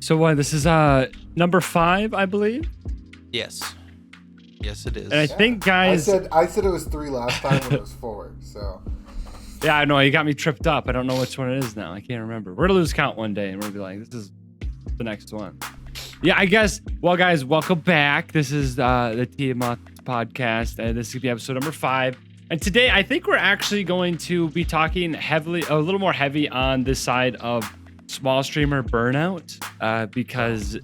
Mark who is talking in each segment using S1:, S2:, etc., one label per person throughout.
S1: So what? This is number 5, I believe.
S2: Yes, it is.
S1: And I think, guys,
S3: I said it was 3 last time when it was 4. So
S1: yeah, I know you got me tripped up. I don't know which one it is now. I can't remember. We're gonna lose count one day, and we're gonna be like, this is the next one. Yeah, I guess. Well, guys, welcome back. This is the Moths Podcast, and this is gonna be episode number 5. And today, I think we're actually going to be talking a little more heavy on this side of small streamer burnout, because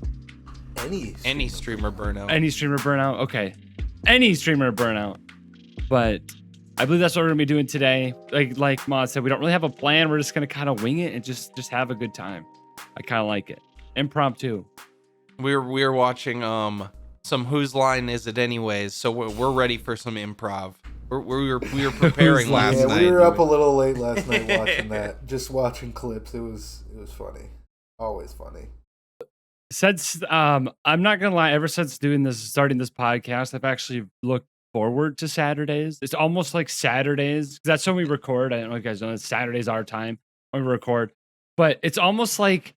S2: any streamer burnout.
S1: Any streamer burnout. Okay, any streamer burnout. But I believe that's what we're gonna be doing today. Like Moths said, we don't really have a plan. We're just gonna kind of wing it and just have a good time. I kind of like it. Impromptu.
S2: We're watching some Whose Line Is It Anyways? So we're ready for some improv. We were preparing last night.
S3: We were up a little late last night watching that. Just watching clips. It was funny. Always funny.
S1: Since I'm not gonna lie, ever since starting this podcast, I've actually looked forward to Saturdays. It's almost like Saturdays. That's when we record. I don't know if you guys know, Saturday's our time when we record. But it's almost like,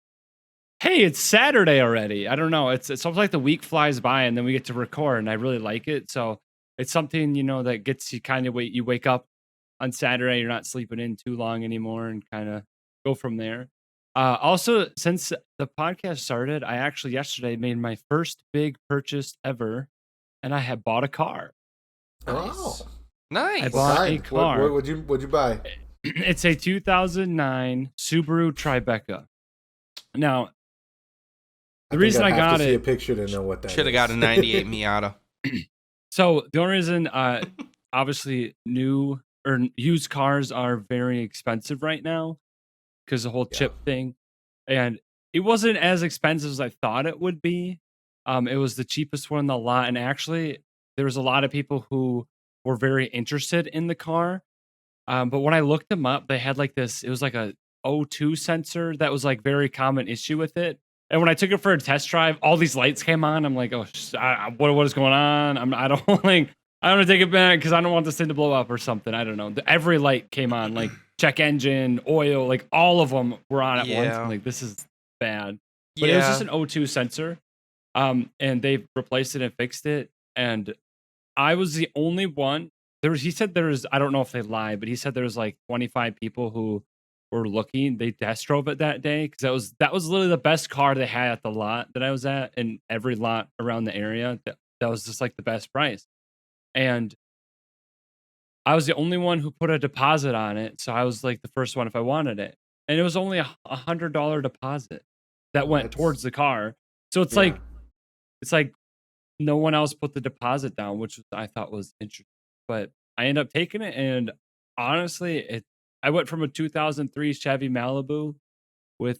S1: hey, it's Saturday already. I don't know. It's almost like the week flies by and then we get to record, and I really like it. So it's something, that gets you kind of you wake up on Saturday, you're not sleeping in too long anymore, and kind of go from there. Also, since the podcast started, I actually yesterday made my first big purchase ever, and I had bought a car.
S3: Oh,
S2: nice!
S1: I bought a car.
S3: What'd you buy?
S1: It's a 2009 Subaru Tribeca. Now, the reason I got
S3: to see
S1: it,
S3: a picture to know what that
S2: should have got a 98 Miata.
S1: So the only reason, obviously, new or used cars are very expensive right now because the whole chip thing, and it wasn't as expensive as I thought it would be. It was the cheapest one in the lot, and actually, there was a lot of people who were very interested in the car. But when I looked them up, they had like this. It was like a O2 sensor that was like very common issue with it. And when I took it for a test drive, all these lights came on. I'm like, oh, what is going on? I don't want to take it back because I don't want this thing to blow up or something. I don't know. Every light came on, like check engine, oil, like all of them were on at once. I'm like, this is bad. But it was just an O2 sensor. And they replaced it and fixed it. And I was the only one. He said there was, I don't know if they lied, but he said there was like 25 people who were looking. They test drove it that day because that was literally the best car they had at the lot that I was at, and every lot around the area. That was just like the best price. And I was the only one who put a deposit on it, so I was like the first one if I wanted it. And it was only $100 deposit that went towards the car. So it's like no one else put the deposit down, which I thought was interesting. But I ended up taking it, and honestly, I went from a 2003 Chevy Malibu with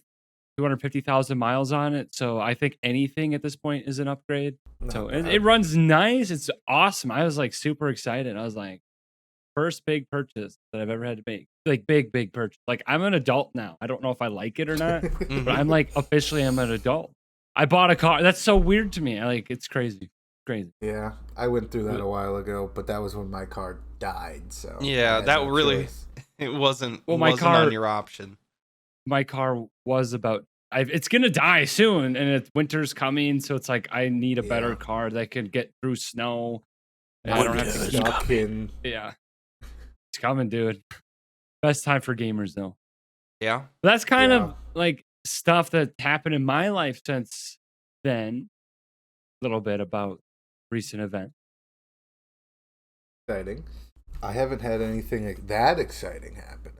S1: 250,000 miles on it. So I think anything at this point is an upgrade. It runs nice. It's awesome. I was like super excited. I was like, first big purchase that I've ever had to make. Like big purchase. Like I'm an adult now. I don't know if I like it or not, but I'm like officially I'm an adult. I bought a car. That's so weird to me. It's crazy.
S3: Yeah, I went through that a while ago, but that was when my car died. So
S2: yeah, that really choice. It wasn't. Well, my car on your option.
S1: My car was about. It's gonna die soon, and winter's coming, so it's like I need a better car that can get through snow. I don't have to
S3: stuck in.
S1: Yeah, it's coming, dude. Best time for gamers, though.
S2: Yeah,
S1: but that's kind of like stuff that happened in my life since then. A little bit about recent event.
S3: Exciting. I haven't had anything that exciting happen.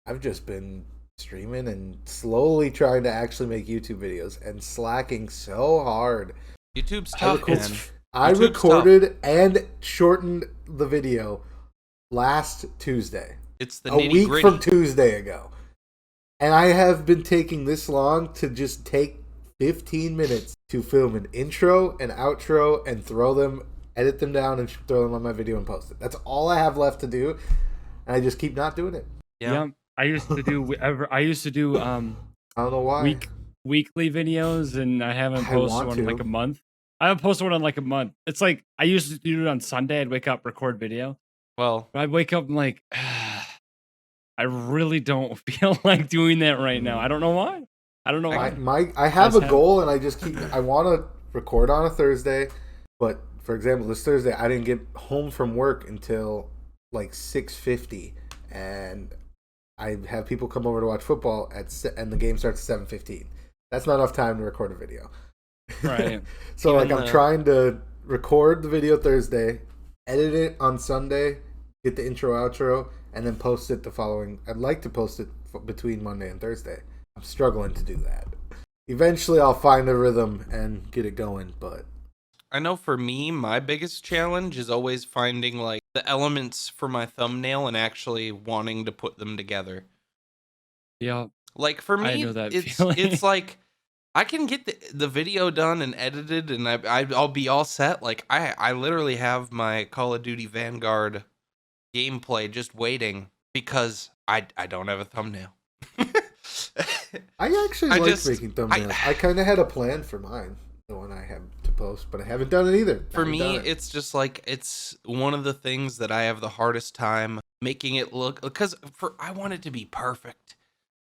S3: I've just been streaming and slowly trying to actually make YouTube videos and slacking so hard.
S2: YouTube's tough, man.
S3: I recorded and shortened the video last Tuesday.
S2: It's the
S3: a week from Tuesday ago. And I have been taking this long to just take 15 minutes to film an intro and outro and edit them down and throw them on my video and post it. That's all I have left to do, and I just keep not doing it.
S1: Yeah. I used to do I don't
S3: know why.
S1: Weekly videos, and I haven't posted one in like a month. I haven't posted one in like a month. It's like I used to do it on Sunday. I'd wake up, record video.
S2: Well,
S1: I'd wake up and like I really don't feel like doing that right now. I don't know why. I don't know why.
S3: I have
S1: Guys
S3: a goal, and I just keep. I want to record on a Thursday, but for example, this Thursday I didn't get home from work until like 6:50, and I have people come over to watch football and the game starts at 7:15. That's not enough time to record a video.
S1: Right.
S3: So like I'm trying to record the video Thursday, edit it on Sunday, get the intro outro, and then post it the following. I'd like to post it between Monday and Thursday. I'm struggling to do that. Eventually I'll find a rhythm and get it going, but
S2: I know for me, my biggest challenge is always finding like the elements for my thumbnail and actually wanting to put them together.
S1: Yeah.
S2: Like for me,
S1: I know that feeling.
S2: it's like I can get the video done and edited, and I'll be all set. Like I literally have my Call of Duty Vanguard gameplay just waiting because I don't have a thumbnail.
S3: I actually like making thumbnails. I kind of had a plan for mine, the one I have to post, but I haven't done it either.
S2: For me, it's just like it's one of the things that I have the hardest time making it look, because I want it to be perfect,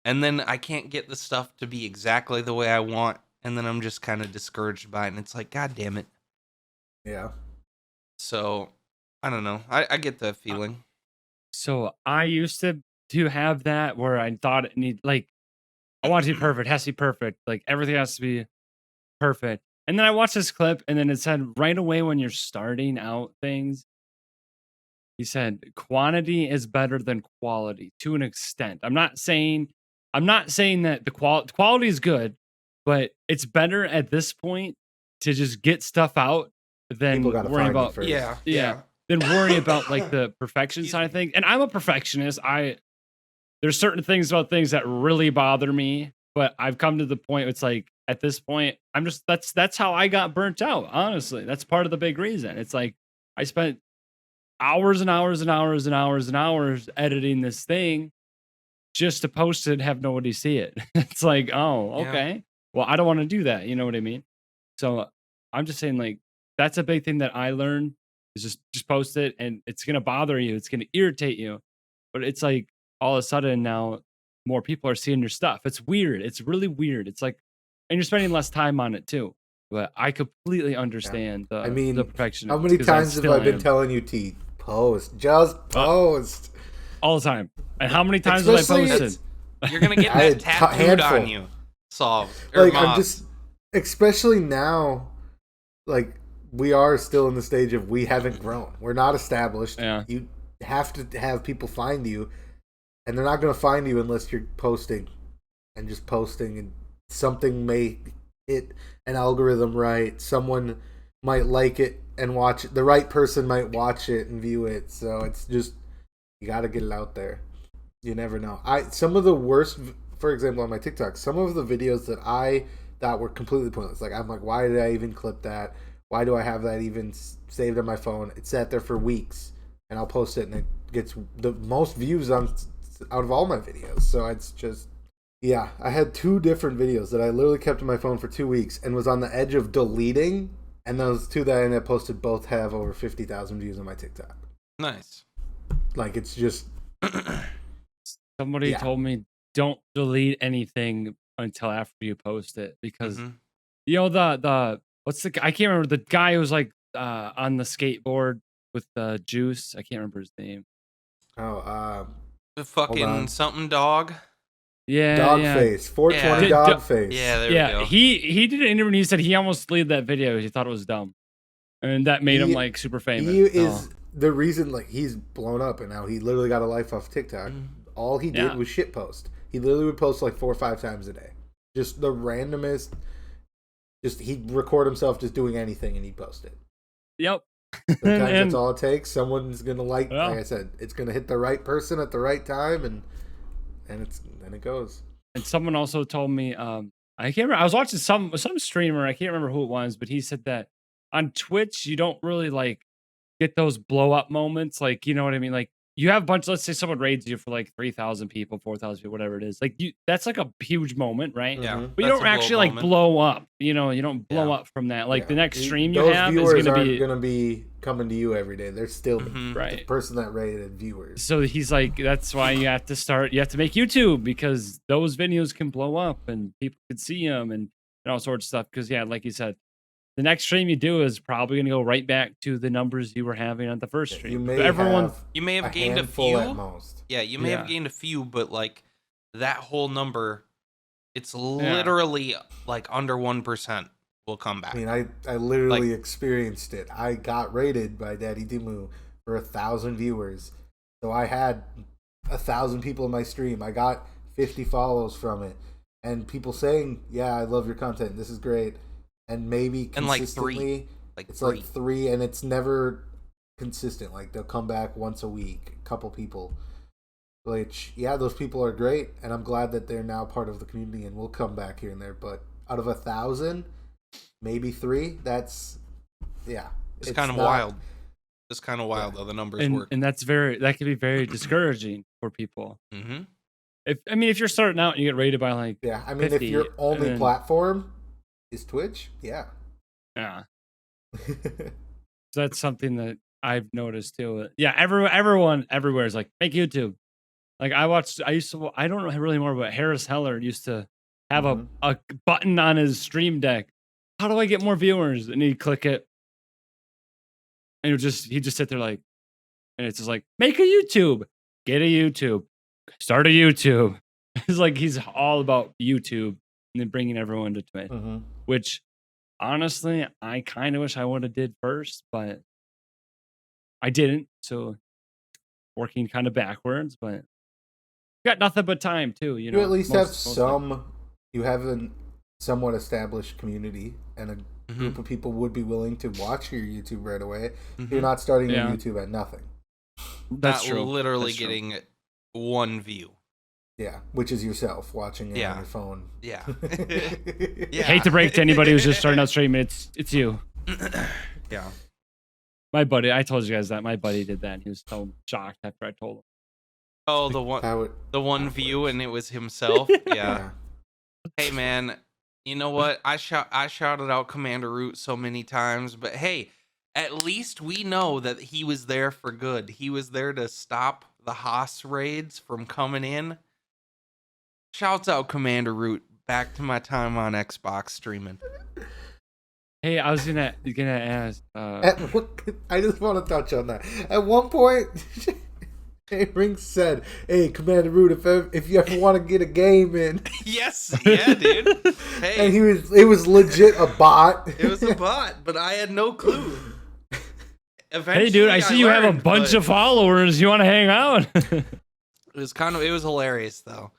S2: and then I can't get the stuff to be exactly the way I want, and then I'm just kind of discouraged by it, and it's like, God damn it.
S3: Yeah.
S2: So I don't know. I get that feeling.
S1: So I used to have that where I thought it need like I want it to be perfect, has to be perfect, like everything has to be perfect. And then I watched this clip, and then it said right away when you're starting out things, he said quantity is better than quality to an extent. I'm not saying that the quality is good, but it's better at this point to just get stuff out than worry about than worry about like the perfection side of things. And I'm a perfectionist. There's certain things about things that really bother me, but I've come to the point it's like at this point I'm just that's how I got burnt out, honestly. That's part of the big reason. It's like I spent hours and hours and hours and hours and hours editing this thing just to post it and have nobody see it. It's like, oh, okay. Well, I don't want to do that, you know what I mean? So I'm just saying, like, that's a big thing that I learned is just post it, and it's gonna bother you, it's gonna irritate you. But it's like all of a sudden now more people are seeing your stuff. It's weird. It's really weird. It's like, and you're spending less time on it too. But I completely understand the perfectionism.
S3: How many times have I been telling you to post? Just post.
S1: All the time. And how many times have I posted?
S2: You're gonna get that tattooed on you. Solved.
S3: Like I'm just, especially now, like we are still in the stage of we haven't grown. We're not established.
S1: Yeah.
S3: You have to have people find you, and they're not going to find you unless you're posting, and just posting, and something may hit an algorithm right. Someone might like it and watch it. The right person might watch it and view it. So it's just, you got to get it out there. You never know. Some of the worst, for example, on my TikTok, some of the videos that I thought were completely pointless. Like I'm like, why did I even clip that? Why do I have that even saved on my phone? It sat there for weeks, and I'll post it, and it gets the most views out of all my videos. So it's just, yeah. I had 2 different videos that I literally kept on my phone for 2 weeks and was on the edge of deleting, and those 2 that I ended up posted both have over 50,000 views on my TikTok.
S2: Nice.
S3: Like it's just.
S1: Somebody told me don't delete anything until after you post it because you know the what's the I can't remember the guy who was like on the skateboard with the juice. I can't remember his name.
S3: Oh,
S2: the fucking something dog.
S1: Yeah,
S3: dog face. 420 dog face.
S2: Yeah, there we go.
S1: He did an interview and he said he almost deleted that video because he thought it was dumb, and that made him like super famous.
S3: He is the reason, like he's blown up, and now he literally got a life off TikTok. All he did was shit post. He literally would post like 4 or 5 times a day. Just the randomest. Just he'd record himself just doing anything and he'd post it.
S1: Yep.
S3: Sometimes that's all it takes. Someone's gonna like I said, it's gonna hit the right person at the right time, and then it goes.
S1: And someone also told me, I can't remember. I was watching some streamer. I can't remember who it was, but he said that on Twitch you don't really like get those blow up moments. Like, you know what I mean? Like you have a bunch. Let's say someone raids you for like 3,000 people, 4,000 people, whatever it is. Like that's like a huge moment, right?
S2: Yeah,
S3: Mhm.
S1: But you
S2: that's
S1: don't
S2: a
S1: actually like
S2: moment.
S1: blow up. You know, you don't blow
S2: Yeah.
S1: up from that. Like the
S3: Yeah.
S1: next stream you
S3: Those
S1: have is
S3: viewers
S1: gonna
S3: aren't
S1: be
S3: gonna be coming to you every day. They're still
S2: Mhm.
S3: the
S1: right.
S3: person that rated viewers.
S1: So he's like, that's why you have to start. You have to make YouTube because those videos can blow up and people can see them and all sorts of stuff. Because yeah, like you said, the next stream you do is probably gonna go right back to the numbers you were having on the first stream.
S3: You
S1: So
S3: may
S1: everyone,
S3: have
S2: You may have gained a
S3: handful
S2: few.
S3: at most.
S2: Yeah, you may have
S1: Yeah.
S2: gained a few, but like that whole number, it's literally like under 1% will come back.
S3: I mean, I literally experienced it. I got rated by Daddy Dimu for 1,000 viewers. So I had 1,000 people in my stream. I got 50 follows from it. And people saying, yeah, I love your content. This is great. And maybe
S2: And like
S3: consistently, it's
S2: three.
S3: like 3, and it's never consistent. Like they'll come back once a week, a couple people. Which, yeah, those people are great. And I'm glad that they're now part of the community and will come back here and there. But out of 1,000, maybe 3, that's, yeah.
S2: It's kind of wild. It's kind of wild though. The numbers work.
S1: and that can be very discouraging for people.
S2: Mm-hmm.
S1: If you're starting out and you get rated by like
S3: Yeah, I mean,
S1: 50,
S3: if your only
S1: and then-
S3: platform is Twitch, yeah.
S1: yeah, so that's something that I've noticed too. Yeah, everyone everywhere is like make YouTube. Like I don't know really more, but Harris Heller used to have
S3: Mhm.
S1: a button on his stream deck. How do I get more viewers? And he'd click it, and he'd just sit there like, and it's just like make a YouTube, get a YouTube, start a YouTube. It's like he's all about YouTube and then bringing everyone to Twitch,
S3: Mhm.
S1: which honestly I kind of wish I would have did first, but I didn't. So working kind of backwards, but got nothing but time too. You know,
S3: You at least
S1: most
S3: have you have a somewhat established community, and a
S2: Mm-hmm.
S3: group of people would be willing to watch your YouTube right away.
S2: Mhm.
S3: You're not starting
S1: Yeah.
S3: your YouTube at nothing.
S1: That's
S2: Not
S1: true.
S2: literally
S1: That's true.
S2: getting one view.
S3: Yeah, which is yourself watching it
S2: Yeah.
S3: on your phone.
S2: Yeah.
S3: Yeah.
S1: Hate to break to anybody who's just starting out streaming. It's you.
S2: Yeah.
S1: My buddy, I told you guys that my buddy did that. And he was so shocked after I told him.
S2: Oh, the one view, and it was himself. Yeah.
S3: Yeah.
S2: Hey, man. You know what? I shouted out Commander Root so many times, but hey, at least we know that he was there for good. He was there to stop the Haas raids from coming in. Shouts out Commander Root. Back to my time on Xbox streaming.
S1: Hey, I was gonna ask.
S3: I just want to touch on that. At one point, JRinkz said, "Hey, Commander Root, if you ever want to get a game in,"
S2: Yes, yeah, dude. Hey,
S3: and it was legit a bot.
S2: it was a bot, but I had no clue. Eventually,
S1: Hey, dude, I see you have a
S2: learned,
S1: bunch
S2: but
S1: of followers. You want to hang out?
S2: It was hilarious though.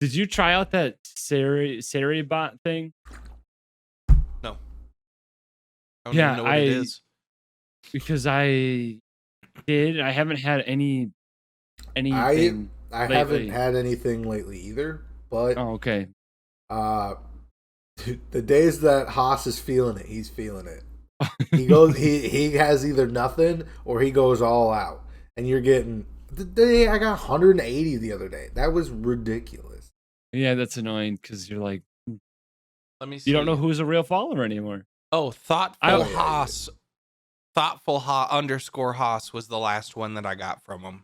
S1: Did you try out that Siri bot thing?
S2: No. I don't
S1: Yeah,
S2: even know what it is.
S1: Because I did. I haven't had anything.
S3: I
S1: lately.
S3: haven't had anything lately either, but
S1: Oh, okay.
S3: the days that Haas is feeling it, he's feeling it. He goes, he has either nothing or he goes all out, and you're getting. The day I got 180 the other day. That was ridiculous.
S1: Yeah, that's annoying because you're like,
S2: Let me see.
S1: you don't know who's a real follower anymore.
S2: Oh, Thoughtful
S3: Oh, yeah,
S2: Haas. Thoughtful underscore Haas was the last one that I got from him.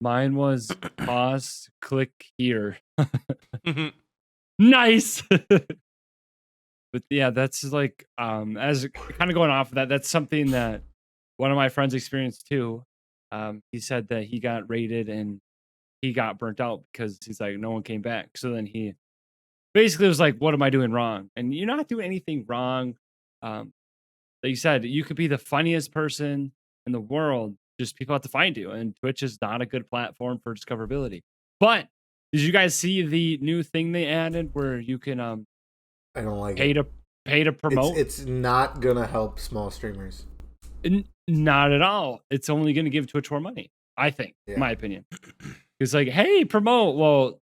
S1: Mine was pause, click here. Nice. But yeah, that's like as kind of going off of that, that's something that one of my friends experienced too. He said that he got raided and he got burnt out because he's like, no one came back. So then he basically was like, what am I doing wrong? And you're not doing anything wrong. Like you said, you could be the funniest person in the world. Just people have to find you. And Twitch is not a good platform for discoverability. But did you guys see the new thing they added where you can
S3: I don't like
S1: pay
S3: it.
S1: to promote?
S3: It's not gonna help small streamers.
S1: Not at all. It's only going to give Twitch more money, I think,
S3: Yeah.
S1: in my opinion. It's like, hey, promote. Well,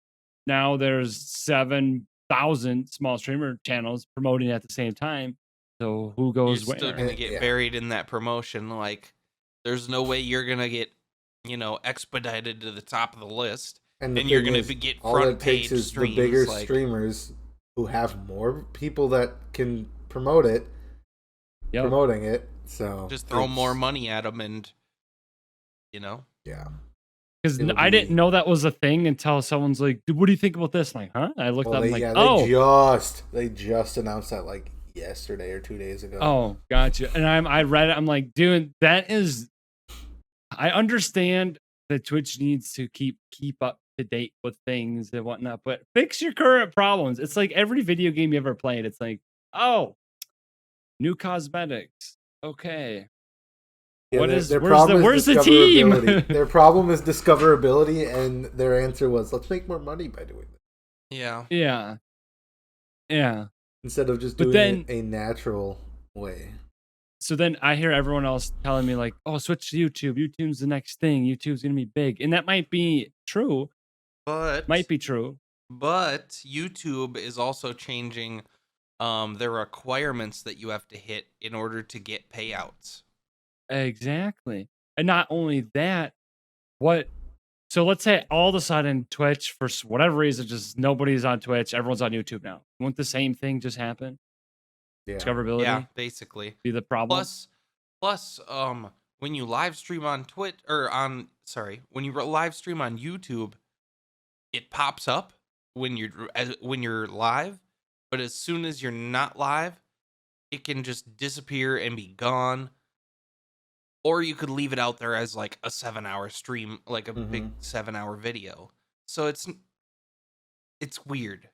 S1: now there's 7,000 small streamer channels promoting at the same time. So who
S2: You're
S1: goes
S2: still
S1: where?
S2: gonna get
S3: Yeah.
S2: buried in that promotion. Like there's no way you're gonna get, expedited to the top of the list,
S3: And the
S2: and you're
S3: thing
S2: gonna
S3: is,
S2: get
S3: all
S2: front
S3: it takes
S2: page
S3: is
S2: streams.
S3: the bigger
S2: like,
S3: streamers who have more people that can promote it,
S1: Yep.
S3: promoting it. So
S2: just throw more money at them, and
S3: yeah.
S1: Because
S3: It'll
S1: I didn't
S3: be-
S1: know that was a thing until someone's like, "Dude, what do you think about this?" I'm like, huh? I looked
S3: Well,
S1: up,
S3: they,
S1: I'm like,
S3: yeah,
S1: oh,
S3: they just announced that like yesterday or 2 days ago.
S1: oh, gotcha. And I read it. I'm like, dude, that is. I understand that Twitch needs to keep up to date with things and whatnot, but fix your current problems. It's like every video game you ever played. It's like, oh, new cosmetics. Okay.
S3: Yeah,
S1: What
S3: their-
S1: is
S3: their
S1: where's
S3: problem
S1: the
S3: is
S1: where's the team?
S3: discoverability. Their problem is discoverability, and their answer was, "Let's make more money by doing this
S1: Yeah. Yeah.
S3: instead of just
S1: But
S3: doing
S1: then-
S3: it a natural way."
S1: So then I hear everyone else telling me like, "Oh, switch to YouTube. YouTube's the next thing. YouTube's gonna be big," and that might be true.
S2: but
S1: Might be true.
S2: But YouTube is also changing the requirements that you have to hit in order to get payouts.
S1: Exactly. And not only that, so let's say all of a sudden Twitch, for whatever reason, just nobody's on Twitch, everyone's on YouTube now. Won't the same thing just happen?
S3: Yeah.
S1: Discoverability
S2: Yeah, basically.
S1: be the problem?
S2: Plus, when you live stream on when you live stream on YouTube, it pops up when you're live, but as soon as you're not live, it can just disappear and be gone. Or you could leave it out there as like a 7-hour stream, like a big 7-hour video. So it's weird.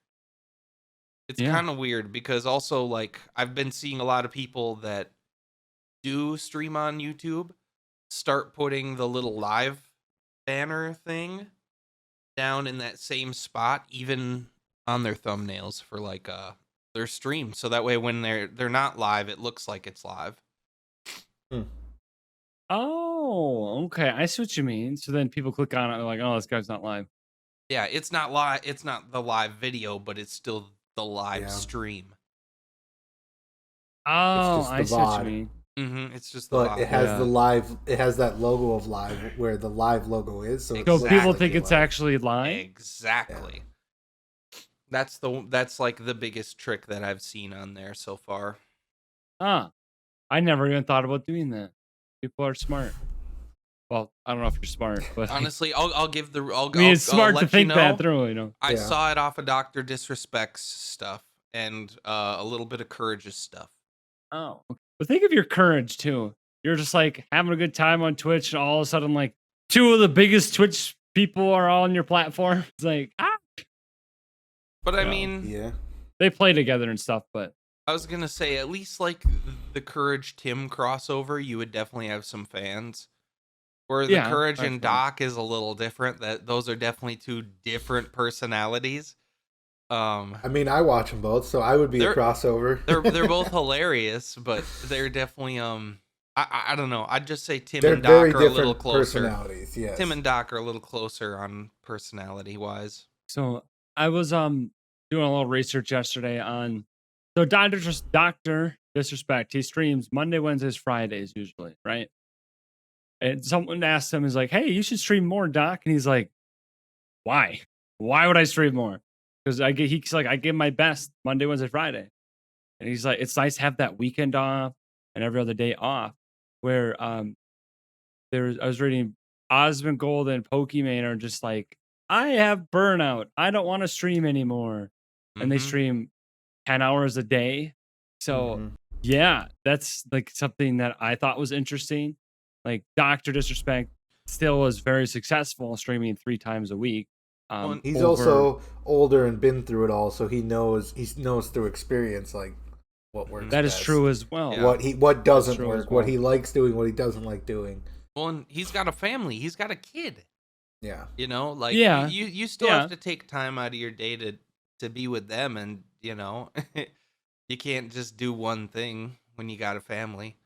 S2: It's kind of weird because also like I've been seeing a lot of people that do stream on YouTube start putting the little live banner thing down in that same spot, even on their thumbnails for like their stream. So that way when they're not live, it looks like it's live.
S1: Oh, okay. I see what you mean. So then people click on it and they're like, oh, this guy's not live.
S2: Yeah, it's not live. It's not the live video, but it's still the live stream.
S1: Oh, I see what
S3: VOD.
S1: you mean.
S2: Mm-hmm. It's just the
S3: But
S2: live.
S3: it has the live. It has that logo of live where the live logo is. So,
S1: So people
S3: like
S1: think
S3: you're
S1: it's
S3: live.
S1: actually live?
S2: Exactly. That's like the biggest trick that I've seen on there so far.
S1: Huh. I never even thought about doing that. People are smart. Well, I don't know if you're smart, but
S2: Honestly, I'll give the.
S1: I mean, it's smart to think that through, you know.
S2: I saw it off of Dr. Disrespect's stuff and a little bit of Courage's stuff.
S1: Oh, but think of your courage too. You're just like having a good time on Twitch, and all of a sudden, like 2 of the biggest Twitch people are all on your platform. It's like,
S2: But I mean,
S3: Yeah.
S1: they play together and stuff. But
S2: I was gonna say at least like the Courage Tim crossover, you would definitely have some fans. Where the Courage and Doc is a little different. That those are definitely 2 different personalities.
S3: I mean, I watch them both, so I would be a crossover.
S2: they're both hilarious, but they're definitely I don't know. I'd just say Tim
S3: They're
S2: and
S3: very
S2: Doc are a
S3: different
S2: little closer.
S3: personalities. Yes.
S2: Tim and Doc are a little closer on personality wise.
S1: so I was doing a little research yesterday on Dr. Disrespect. He streams Monday, Wednesdays, Fridays usually, right? And someone asked him, is like, hey, you should stream more, Doc. And he's like, why? Why would I stream more? Because he's like, I give my best Monday, Wednesday, Friday. And he's like, it's nice to have that weekend off and every other day off. Where I was reading Osmond Gold and Pokimane are just like, I have burnout. I don't want to stream anymore. And they stream 10 hours a day. So yeah, that's like something that I thought was interesting. Like Dr. Disrespect still is very successful streaming 3 times a week.
S3: He's also older and been through it all, so he knows through experience like what works.
S1: That is
S3: best.
S1: true as well.
S3: Yeah. What doesn't work,
S1: well.
S3: what he likes doing, what he doesn't like doing.
S2: Well, and he's got a family. He's got a kid.
S3: Yeah.
S2: You know, like
S1: Yeah.
S2: you still have to take time out of your day to be with them, and you know, you can't just do one thing when you got a family.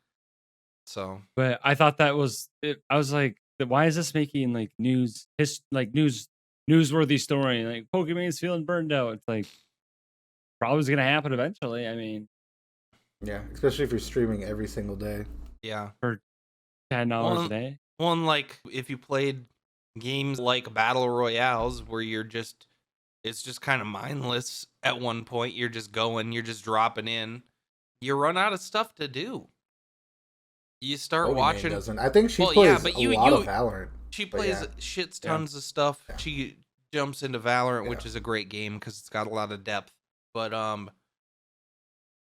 S2: So,
S1: But I thought that was it. I was like, why is this making like newsworthy story? Like Pokemon's feeling burned out. It's like probably gonna happen eventually. I mean,
S3: Yeah, especially if you're streaming every single day.
S2: yeah.
S1: 10 hours a
S2: Well,
S1: day.
S2: and like if you played games like battle royales where it's just kind of mindless at one point. You're just going, you're just dropping in. You run out of stuff to do. You start
S3: Bodhi Main
S2: watching.
S3: doesn't. I think she
S2: Well, yeah,
S3: plays
S2: but
S3: a lot of Valorant.
S2: she
S3: But
S2: plays
S3: yeah,
S2: shits
S1: Yeah.
S2: tons of stuff.
S3: Yeah.
S2: She jumps into Valorant,
S3: Yeah.
S2: which is a great game because it's got a lot of depth. But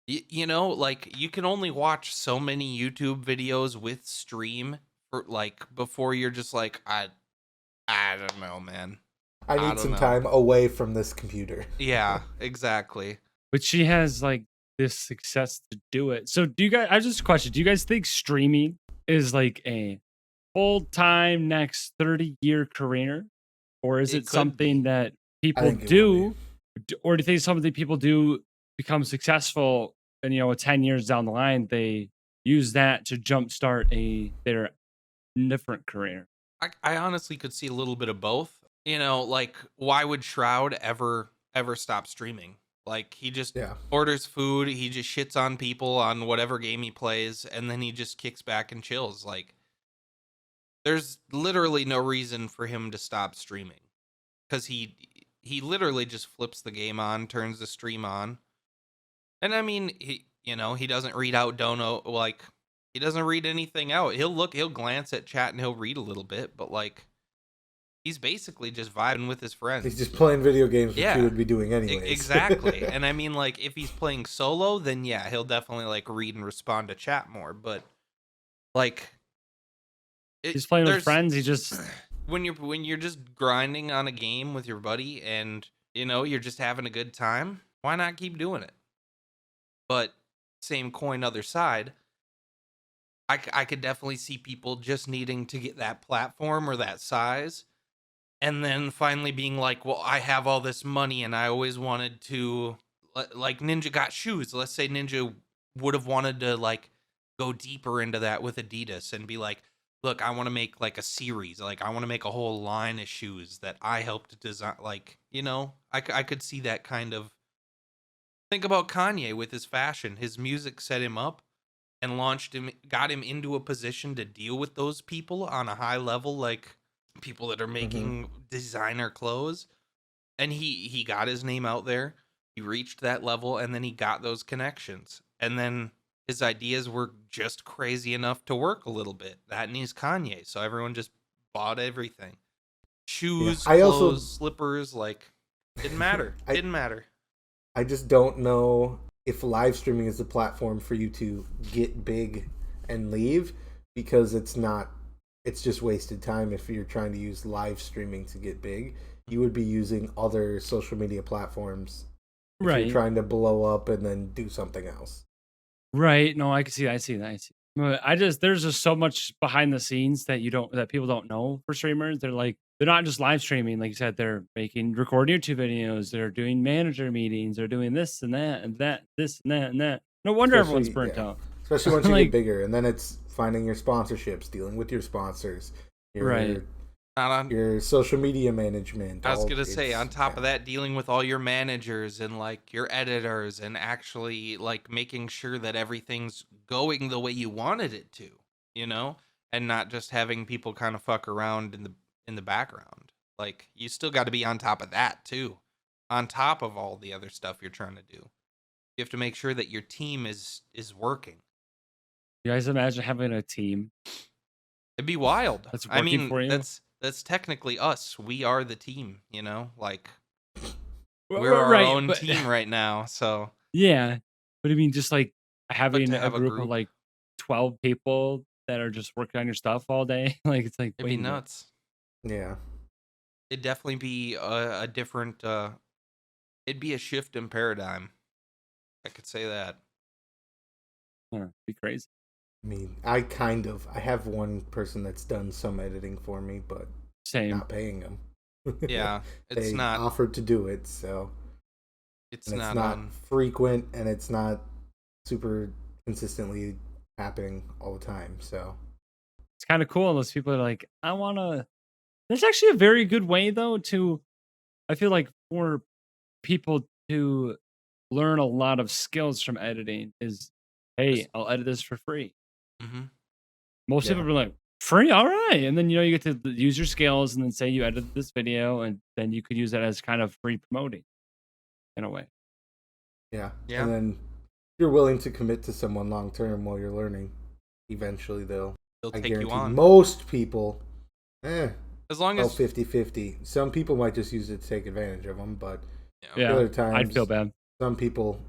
S2: you know, like you can only watch so many YouTube videos with stream for like before you're just like I don't know, man.
S3: I
S2: I
S3: need
S2: don't
S3: some
S2: know.
S3: time away from this computer.
S2: Yeah, exactly.
S1: But she has like this success to do it. So do you guys, I just a question, do you guys think streaming is like a full-time next 30-year career? Or is
S2: It
S1: it
S2: could
S1: something
S2: be.
S1: that
S3: I
S1: people
S3: think it will
S1: do? Or do you think it's something people do become successful and 10 years down the line, they use that to jumpstart their different career?
S2: I honestly could see a little bit of both. You know, like why would Shroud ever stop streaming? Like he just
S3: Yeah.
S2: orders food, he just shits on people on whatever game he plays, and then he just kicks back and chills. Like there's literally no reason for him to stop streaming because he literally just flips the game on, turns the stream on, and I mean he doesn't read out dono like he doesn't read anything out. He'll glance at chat and he'll read a little bit, but like he's basically just vibing with his friends.
S3: He's just playing video games, which
S2: Yeah.
S3: he would be doing anyways.
S2: Exactly. And I mean, like, if he's playing solo, then yeah, he'll definitely like read and respond to chat more. But like,
S1: He's playing with
S2: there's-
S1: friends, he just
S2: when you're just grinding on a game with your buddy and you're just having a good time, why not keep doing it? But same coin, other side. I could definitely see people just needing to get that platform or that size. And then finally being like, well, I have all this money and I always wanted to, like Ninja got shoes. Let's say Ninja would have wanted to like go deeper into that with Adidas and be like, look, I want to make like a series. Like I want to make a whole line of shoes that I helped design. Like, I could see that kind of. Think about Kanye with his fashion. His music set him up and launched him, got him into a position to deal with those people on a high level, like people that are making designer clothes. And he got his name out there. He reached that level and then he got those connections. And then his ideas were just crazy enough to work a little bit. That and he's Kanye. So everyone just bought everything. Shoes,
S3: I
S2: clothes,
S3: also-
S2: slippers, like didn't matter. Didn't matter.
S3: I just don't know if live streaming is the platform for you to get big and leave, because it's not. It's just wasted time if you're trying to use live streaming to get big. You would be using other social media platforms if
S1: right.
S3: you're trying to blow up and then do something else.
S1: Right. No, I can see that. I see that. I see. But there's just so much behind the scenes that people don't know for streamers. They're not just live streaming, like you said. They're recording YouTube videos. They're doing manager meetings. They're doing this and that and that, this and that and that. No wonder everyone's burnt out.
S3: Especially once you
S1: Like-
S3: get bigger, and then it's finding your sponsorships, dealing with your sponsors,
S1: Right.
S3: your social media management.
S2: I was gonna say, on top of that, dealing with all your managers and like your editors, and actually like making sure that everything's going the way you wanted it to, and not just having people kind of fuck around in the background. Like you still got to be on top of that too, on top of all the other stuff you're trying to do. You have to make sure that your team is working.
S1: You guys imagine having a team?
S2: It'd be wild.
S1: That's
S2: I
S1: working
S2: mean,
S1: for you?
S2: that's technically us. We are the team, like
S1: Well,
S2: we're our
S1: right,
S2: own
S1: but-
S2: team right now. So
S1: Yeah, but I mean, just like having
S2: to
S1: a
S2: have a
S1: group of
S2: group.
S1: like 12 people that are just working on your stuff all day, like it's like
S2: it'd
S1: wait
S2: be
S1: a minute.
S2: nuts.
S3: Yeah.
S2: It'd definitely be a different. It'd be a shift in paradigm. I could say that.
S1: It'd be crazy.
S3: I mean, I have one person that's done some editing for me, but
S1: Same.
S3: not paying them.
S2: Yeah, it's
S3: they
S2: not.
S3: offered to do it, so
S2: It's
S3: and
S2: not.
S3: it's not frequent, and it's not super consistently happening all the time. So
S1: It's kind of cool unless people are like, I want to. There's actually a very good way though I feel like for people to learn a lot of skills from editing is, hey, I'll edit this for free.
S2: Mm-hmm.
S1: Most people are like, free, all right. And then you get to use your skills and then say you edited this video, and then you could use that as kind of free promoting in a way.
S3: Yeah.
S2: Yeah.
S3: And then you're willing to commit to someone long term while you're learning. Eventually they'll
S2: They'll
S3: I
S2: take you on.
S3: most people
S2: As long as
S3: 50-50. Some people might just use it to take advantage of them, but
S1: Yeah,
S3: other times
S1: I'd feel bad.
S3: some people,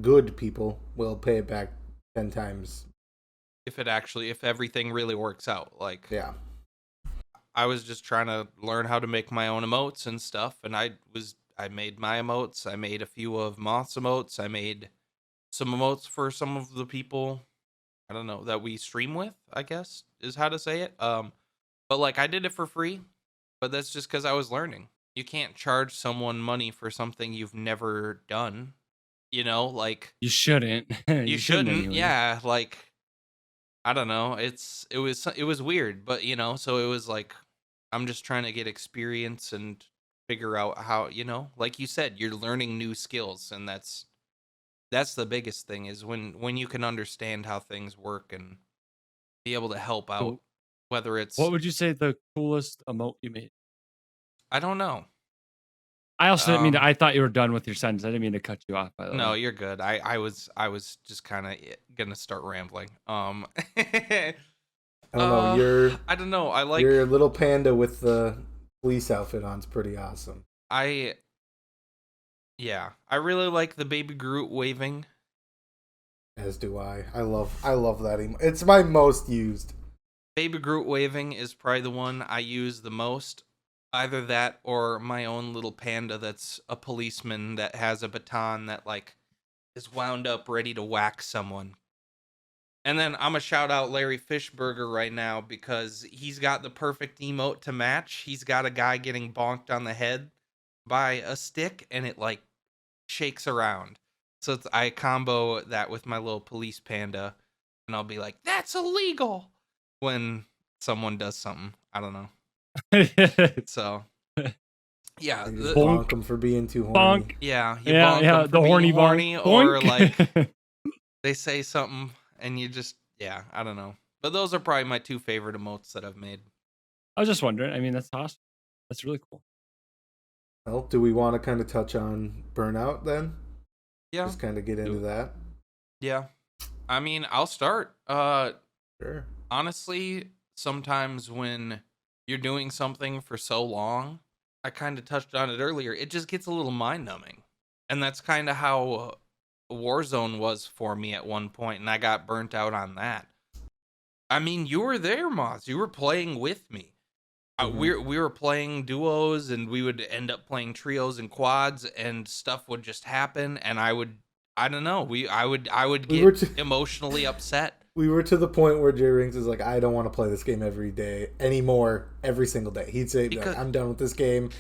S3: good people, will pay it back 10 times.
S2: if everything really works out. Like,
S3: Yeah.
S2: I was just trying to learn how to make my own emotes and stuff, and I made my emotes. I made a few of Moths emotes. I made some emotes for some of the people, I don't know, that we stream with, I guess is how to say it. But like, I did it for free, but that's just because I was learning. You can't charge someone money for something you've never done. Like,
S1: You shouldn't.
S2: you shouldn't.
S1: anyways.
S2: Yeah, like, I don't know. It was weird, but so it was like, I'm just trying to get experience and figure out how, like you said, you're learning new skills, and that's the biggest thing, is when you can understand how things work and be able to help out.
S1: Cool.
S2: Whether it's,
S1: What would you say the coolest emote you made?
S2: I don't know.
S1: I also didn't mean to, I thought you were done with your sentence. I didn't mean to cut you off, by the
S2: No,
S1: way.
S2: you're good. I was just kind of gonna start rambling.
S3: I don't know.
S2: I don't know. I like
S3: Your little panda with the police outfit on's pretty awesome.
S2: I really like the baby Groot waving.
S3: As do I. I love that emote. It's my most used.
S2: Baby Groot waving is probably the one I use the most. Either that or my own little panda that's a policeman that has a baton that like is wound up ready to whack someone. And then I'm gonna shout out Larry Fishburger right now because he's got the perfect emote to match. He's got a guy getting bonked on the head by a stick and it like shakes around. So I combo that with my little police panda and I'll be like, that's illegal when someone does something. I don't know. So, yeah,
S3: You just bonk them for being too horny.
S1: Bonk.
S2: Yeah, you bonk them for
S1: the
S2: being
S1: horny
S2: or
S1: bonk.
S2: like they say something and you just, I don't know. But those are probably my two favorite emotes that I've made.
S1: I was just wondering. I mean, that's awesome. That's really cool.
S3: Well, do we want to kind of touch on Burnout then?
S2: Yeah.
S3: Just kind of get into that.
S2: Yeah. I mean, I'll start.
S3: Sure.
S2: Honestly, sometimes when you're doing something for so long, I kind of touched on it earlier, it just gets a little mind-numbing. And that's kind of how Warzone was for me at one point, and I got burnt out on that. I mean, you were there, Moths. You were playing with me. We were playing duos, and we would end up playing trios and quads, and stuff would just happen, and I don't know, I would get emotionally upset.
S3: We were to the point where JRinkz is like, I don't want to play this game every single day. He'd say, like, I'm done with this game.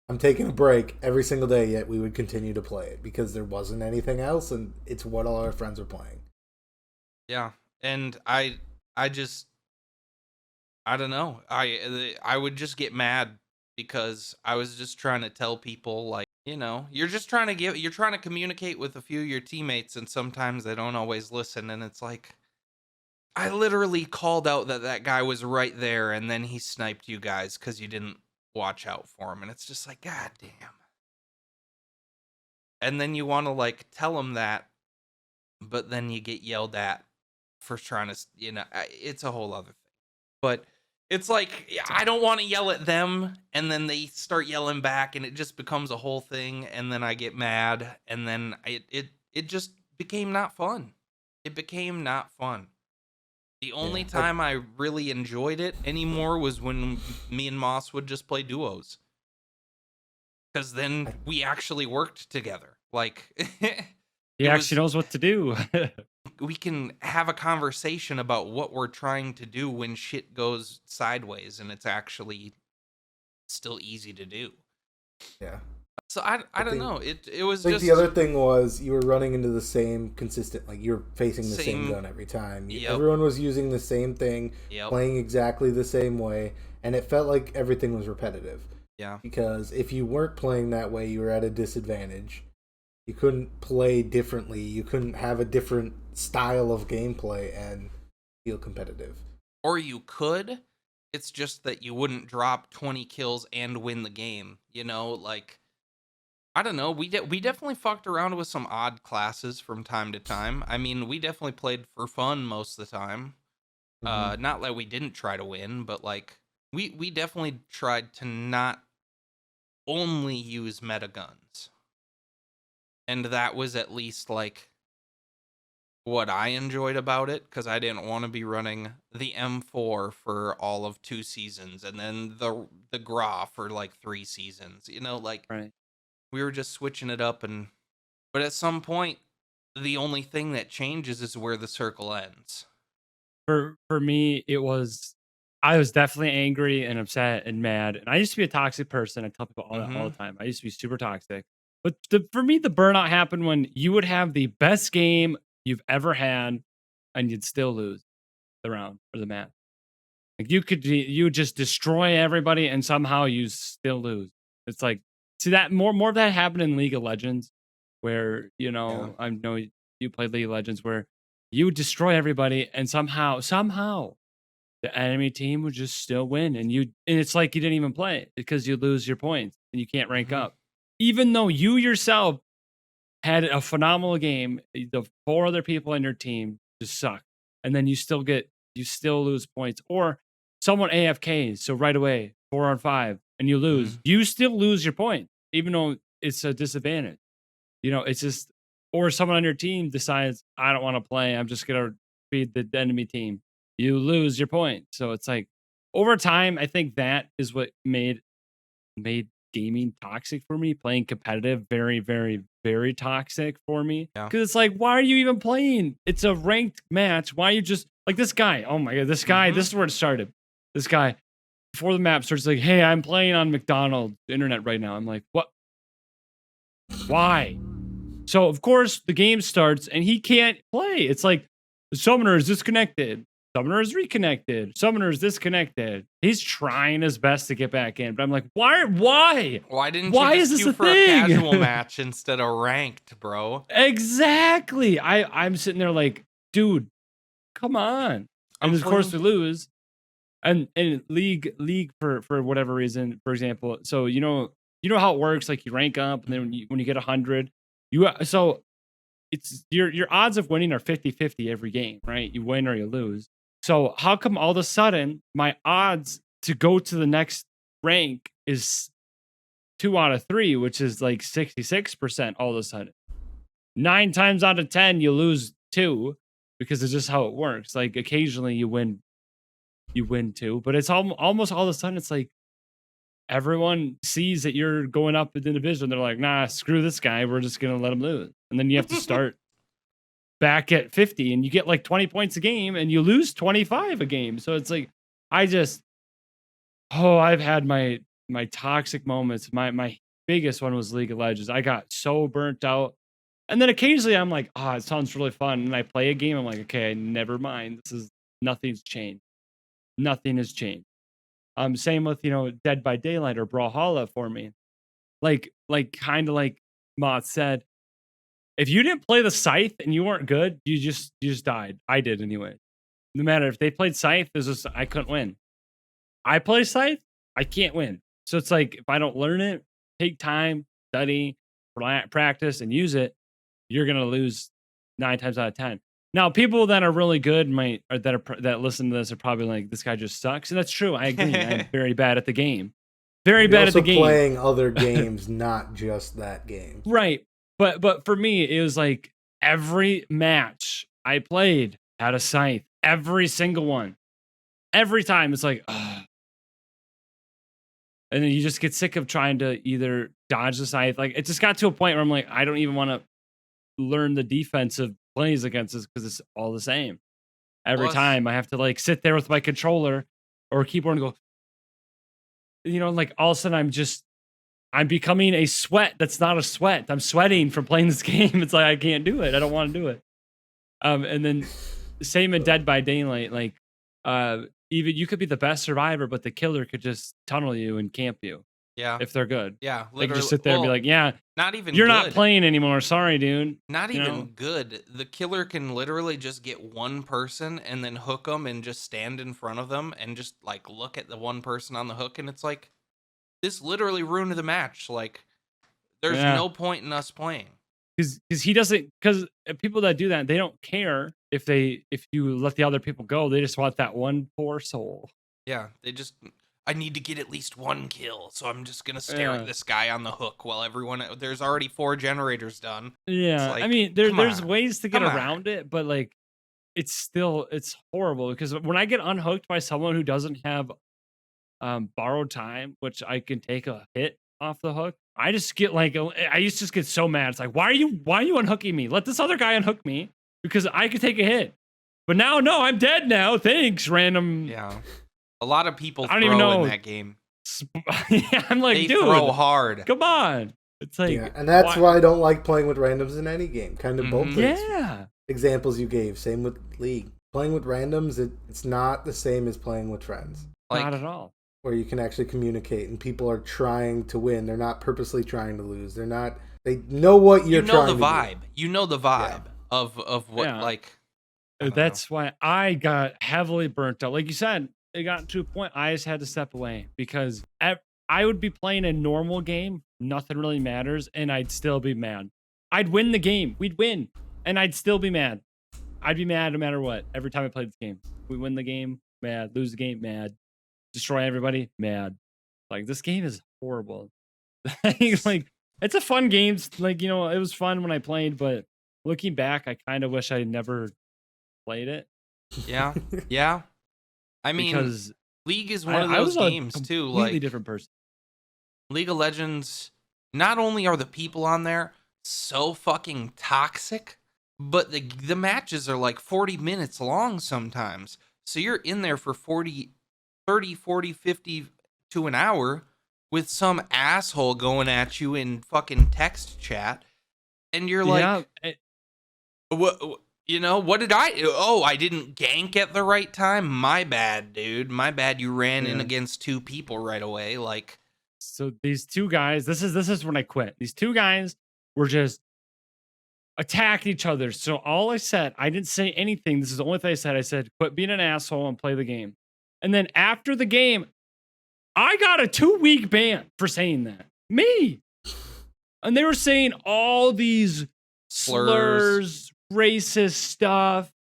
S3: I'm taking a break every single day, yet we would continue to play it because there wasn't anything else, and it's what all our friends were playing.
S2: Yeah, and I don't know. I would just get mad because I was just trying to tell people, like, you're trying to communicate with a few of your teammates, and sometimes they don't always listen, and it's like, I literally called out that guy was right there, and then he sniped you guys because you didn't watch out for him, and it's just like, god damn. And then you want to like tell him that, but then you get yelled at for trying to, it's a whole other thing. But it's like, I don't want to yell at them, and then they start yelling back, and it just becomes a whole thing, and then I get mad, and then it just became not fun. It became not fun. The only time I really enjoyed it anymore was when me and Moss would just play duos. Because then we actually worked together. Like,
S1: he actually knows what to do.
S2: We can have a conversation about what we're trying to do when shit goes sideways, and it's actually still easy to do.
S3: Yeah.
S2: So I don't know. It was
S3: like
S2: just
S3: the other thing was you were running into the same consistent, like you're facing the same gun every time. Everyone was using the same thing, playing exactly the same way, and it felt like everything was repetitive.
S2: Yeah.
S3: Because if you weren't playing that way, you were at a disadvantage. You couldn't play differently. You couldn't have a different style of gameplay and feel competitive.
S2: Or you could. It's just that you wouldn't drop 20 kills and win the game. You know, like I don't know. We definitely fucked around with some odd classes from time to time. I mean, we definitely played for fun most of the time.
S3: Mhm.
S2: Not that we didn't try to win, but like we definitely tried to not only use meta guns. And that was at least like what I enjoyed about it, because I didn't want to be running the M4 for all of 2 seasons and then the Gra for like 3 seasons. You know, like
S1: Right.
S2: we were just switching it up, and but at some point the only thing that changes is where the circle ends.
S1: For me, I was definitely angry and upset and mad. And I used to be a toxic person. I tell people all that all
S2: Mhm.
S1: the time. I used to be super toxic. But for me, the burnout happened when you would have the best game you've ever had, and you'd still lose the round or the match. Like you would just destroy everybody, and somehow you still lose. It's like, see, that more of that happened in League of Legends, where
S2: Yeah.
S1: I know you played League of Legends, where you would destroy everybody, and somehow the enemy team would just still win, and it's like you didn't even play because you lose your points and you can't rank
S2: Mhm.
S1: up, even though you yourself had a phenomenal game. The four other people in your team just suck, and then you still lose points, or someone AFKs, so right away 4 on 5, and you lose.
S2: Mhm.
S1: You still lose your point, even though it's a disadvantage. It's just, or someone on your team decides, I don't want to play. I'm just gonna feed the enemy team. You lose your point. So it's like, over time, I think that is what made gaming toxic for me. Playing competitive, very, very, very toxic for me.
S2: Yeah.
S1: Because it's like, why are you even playing? It's a ranked match. Why are you just like this guy? Oh my god, this guy.
S2: Mhm.
S1: This is where it started. This guy, before the map starts, like, hey, I'm playing on McDonald's internet right now. I'm like, what? Why? So of course the game starts and he can't play. It's like the summoner is disconnected. Summoner is reconnected. Summoner is disconnected. He's trying his best to get back in, but I'm like, why? Why?
S2: Why didn't you
S1: Why is
S2: just
S1: this
S2: queue
S1: a
S2: for a
S1: thing?
S2: casual match instead of ranked, bro?
S1: Exactly. I'm sitting there like, dude, come on.
S2: I'm
S1: And of course
S2: playing.
S1: we lose. And league for whatever reason, for example, so you know how it works. Like you rank up, and then when you get 100, so it's your odds of winning are 50-50 every game, right? You win or you lose. So how come all of a sudden my odds to go to the next rank is 2 out of 3, which is like 66% all of a sudden? 9 times out of 10, you lose 2, because it's just how it works. Like occasionally you win 2, but it's almost all of a sudden it's like everyone sees that you're going up in the division. They're like, nah, screw this guy. We're just gonna let him lose. And then you have to start back at 50, and you get like 20 points a game and you lose 25 a game. So it's like, I just, I've had my toxic moments. My biggest one was League of Legends. I got so burnt out. And then occasionally I'm like, it sounds really fun. And I play a game. I'm like, okay, never mind. Nothing's changed. Nothing has changed. Same with, Dead by Daylight or Brawlhalla for me. Like kind of like Moth said, if you didn't play the Scythe and you weren't good, you just died. I did anyway. No matter if they played Scythe, I couldn't win. I play Scythe, I can't win. So it's like, if I don't learn it, take time, study, practice, and use it, you're gonna lose 9 times out of 10. Now, people that are really good that listen to this are probably like, this guy just sucks, and that's true. I agree. I'm very bad at the game. Very
S3: You're
S1: bad at
S3: also
S1: the game.
S3: playing other games, not just that game.
S1: Right. But for me, it was like every match I played had a scythe. Every single one. Every time it's like, ugh. And then you just get sick of trying to either dodge the scythe. Like, it just got to a point where I'm like, I don't even want to learn the defensive plays against this, because it's all the same. Every
S2: Plus,
S1: time I have to like sit there with my controller or keyboard and go, like all of a sudden I'm becoming a sweat that's not a sweat. I'm sweating from playing this game. It's like, I can't do it. I don't want to do it. And then same in Dead by Daylight. Like, even you could be the best survivor, but the killer could just tunnel you and camp you.
S2: Yeah.
S1: if they're good.
S2: Yeah.
S1: They can
S2: Literally.
S1: just sit there and be like, yeah,
S2: not even
S1: you're
S2: good.
S1: not playing anymore. Sorry, dude.
S2: Not
S1: You
S2: even
S1: know?
S2: good. The killer can literally just get one person and then hook them and just stand in front of them and just like look at the one person on the hook, and it's like, this literally ruined the match. Like, there's
S1: Yeah.
S2: no point in us playing.
S1: Because he doesn't, because people that do that, they don't care if you let the other people go. They just want that one poor soul.
S2: Yeah, they just, I need to get at least one kill, so I'm just gonna stare
S1: Yeah.
S2: at this guy on the hook while there's already 4 generators done.
S1: Yeah,
S2: like,
S1: I mean,
S2: come
S1: there's
S2: on,
S1: ways to get
S2: come on.
S1: around it, but like, it's horrible because when I get unhooked by someone who doesn't have borrowed time, which I can take a hit off the hook, I just get like, I used to just get so mad. It's like, why are you unhooking me? Let this other guy unhook me because I could take a hit. But now, no, I'm dead now. Thanks, random.
S2: Yeah, a lot of people
S1: I don't even know.
S2: in that game.
S1: Yeah, I'm like,
S2: They
S1: dude,
S2: throw hard.
S1: come on. It's like,
S3: Yeah, and that's why I don't like playing with randoms in any game. Kind of both things.
S1: Yeah.
S3: Examples you gave. Same with League. Playing with randoms, it's not the same as playing with friends.
S2: Like,
S1: Not at all.
S3: Where you can actually communicate and people are trying to win. They're not purposely trying to lose. They know what you're trying to do.
S2: You know the vibe of what,
S1: Yeah.
S2: like. I don't
S1: That's why I got heavily burnt out. Like you said, it got to a point I just had to step away because I would be playing a normal game, nothing really matters, and I'd still be mad. I'd win the game, we'd win, and I'd still be mad. I'd be mad no matter what. Every time I played this game, we win the game, mad. Lose the game, mad. Destroy everybody, mad. Like, this game is horrible. Like, it's a fun game. Like, you know, it was fun when I played, but looking back, I kind of wish I never played it.
S2: Yeah, yeah. I mean,
S1: Because
S2: League is one of
S1: I
S2: those
S1: was a
S2: games too.
S1: completely
S2: Like,
S1: different person.
S2: League of Legends, not only are the people on there so fucking toxic, but the matches are like 40 minutes long sometimes. So you're in there for 30, 40, 50 to an hour with some asshole going at you in fucking text chat. And you're like, what, you know, what did I didn't gank at the right time. My bad, dude. My bad. You ran in against 2 people right away. Like,
S1: so these 2 guys, this is when I quit. These 2 guys were just attacking each other. So all I said, I didn't say anything. This is the only thing I said. I said, quit being an asshole and play the game. And then after the game, I got a 2-week ban for saying that. Me. And they were saying all these slurs, racist stuff.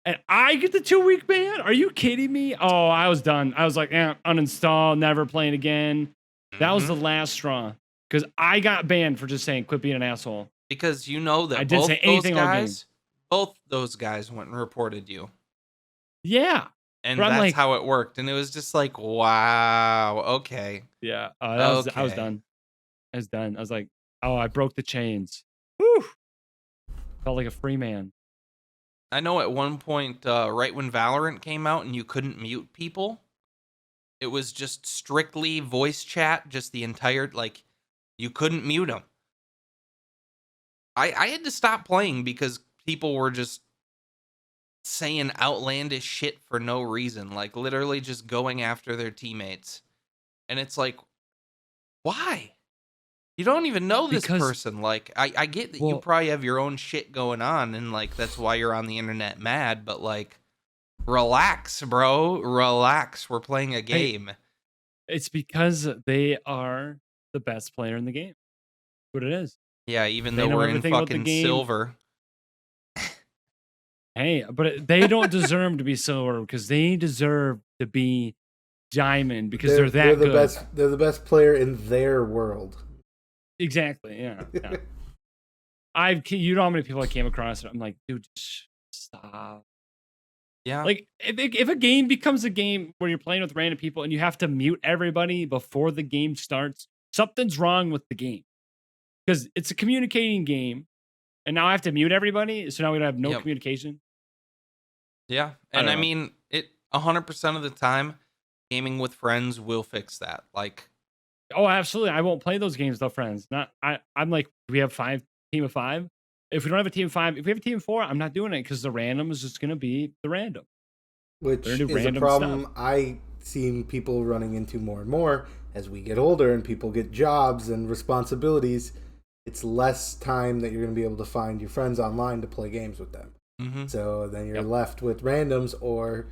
S1: And I get the 2-week ban? Are you kidding me? Oh, I was done. I was like, uninstall, never playing again. That was the last straw. Because I got banned for just saying, quit being an asshole.
S2: Because you know that
S1: I didn't say anything
S2: both those guys went and reported you.
S1: Yeah.
S2: And
S1: but
S2: that's
S1: like,
S2: how it worked. And it was just like, wow, okay.
S1: Yeah. I was done. I was done. I was like, oh, I broke the chains. Whew. Felt like a free man.
S2: I know at one point, right when Valorant came out and you couldn't mute people, it was just strictly voice chat, just the entire, like, you couldn't mute them. I had to stop playing because people were just saying outlandish shit for no reason, like literally just going after their teammates. And it's like, why? You don't even know this person. Like, I get that you probably have your own shit going on and like that's why you're on the internet mad, but like, relax, bro. Relax. We're playing a game.
S1: It's because they are the best player in the game. That's what it is.
S2: Yeah, even though we're in fucking silver.
S1: Hey, but they don't deserve to be silver because they deserve to be diamond because they're that good.
S3: They're the best player in their world.
S1: Exactly. Yeah. You know how many people I came across? I'm like, dude, just stop.
S2: Yeah.
S1: Like, if a game becomes a game where you're playing with random people and you have to mute everybody before the game starts, something's wrong with the game. Because it's a communicating game, and now I have to mute everybody, so now we don't have no communication.
S2: Yeah, and I mean, it 100% of the time, gaming with friends will fix that. Like,
S1: oh, absolutely, I won't play those games without friends. I'm like, we have team of 5. If we don't have a team of 5, if we have a team of 4, I'm not doing it because the random is just gonna be the random.
S3: Which is a problem I see people running into more and more, as we get older and people get jobs and responsibilities, it's less time that you're going to be able to find your friends online to play games with them.
S2: Mm-hmm.
S3: So then you're left with randoms or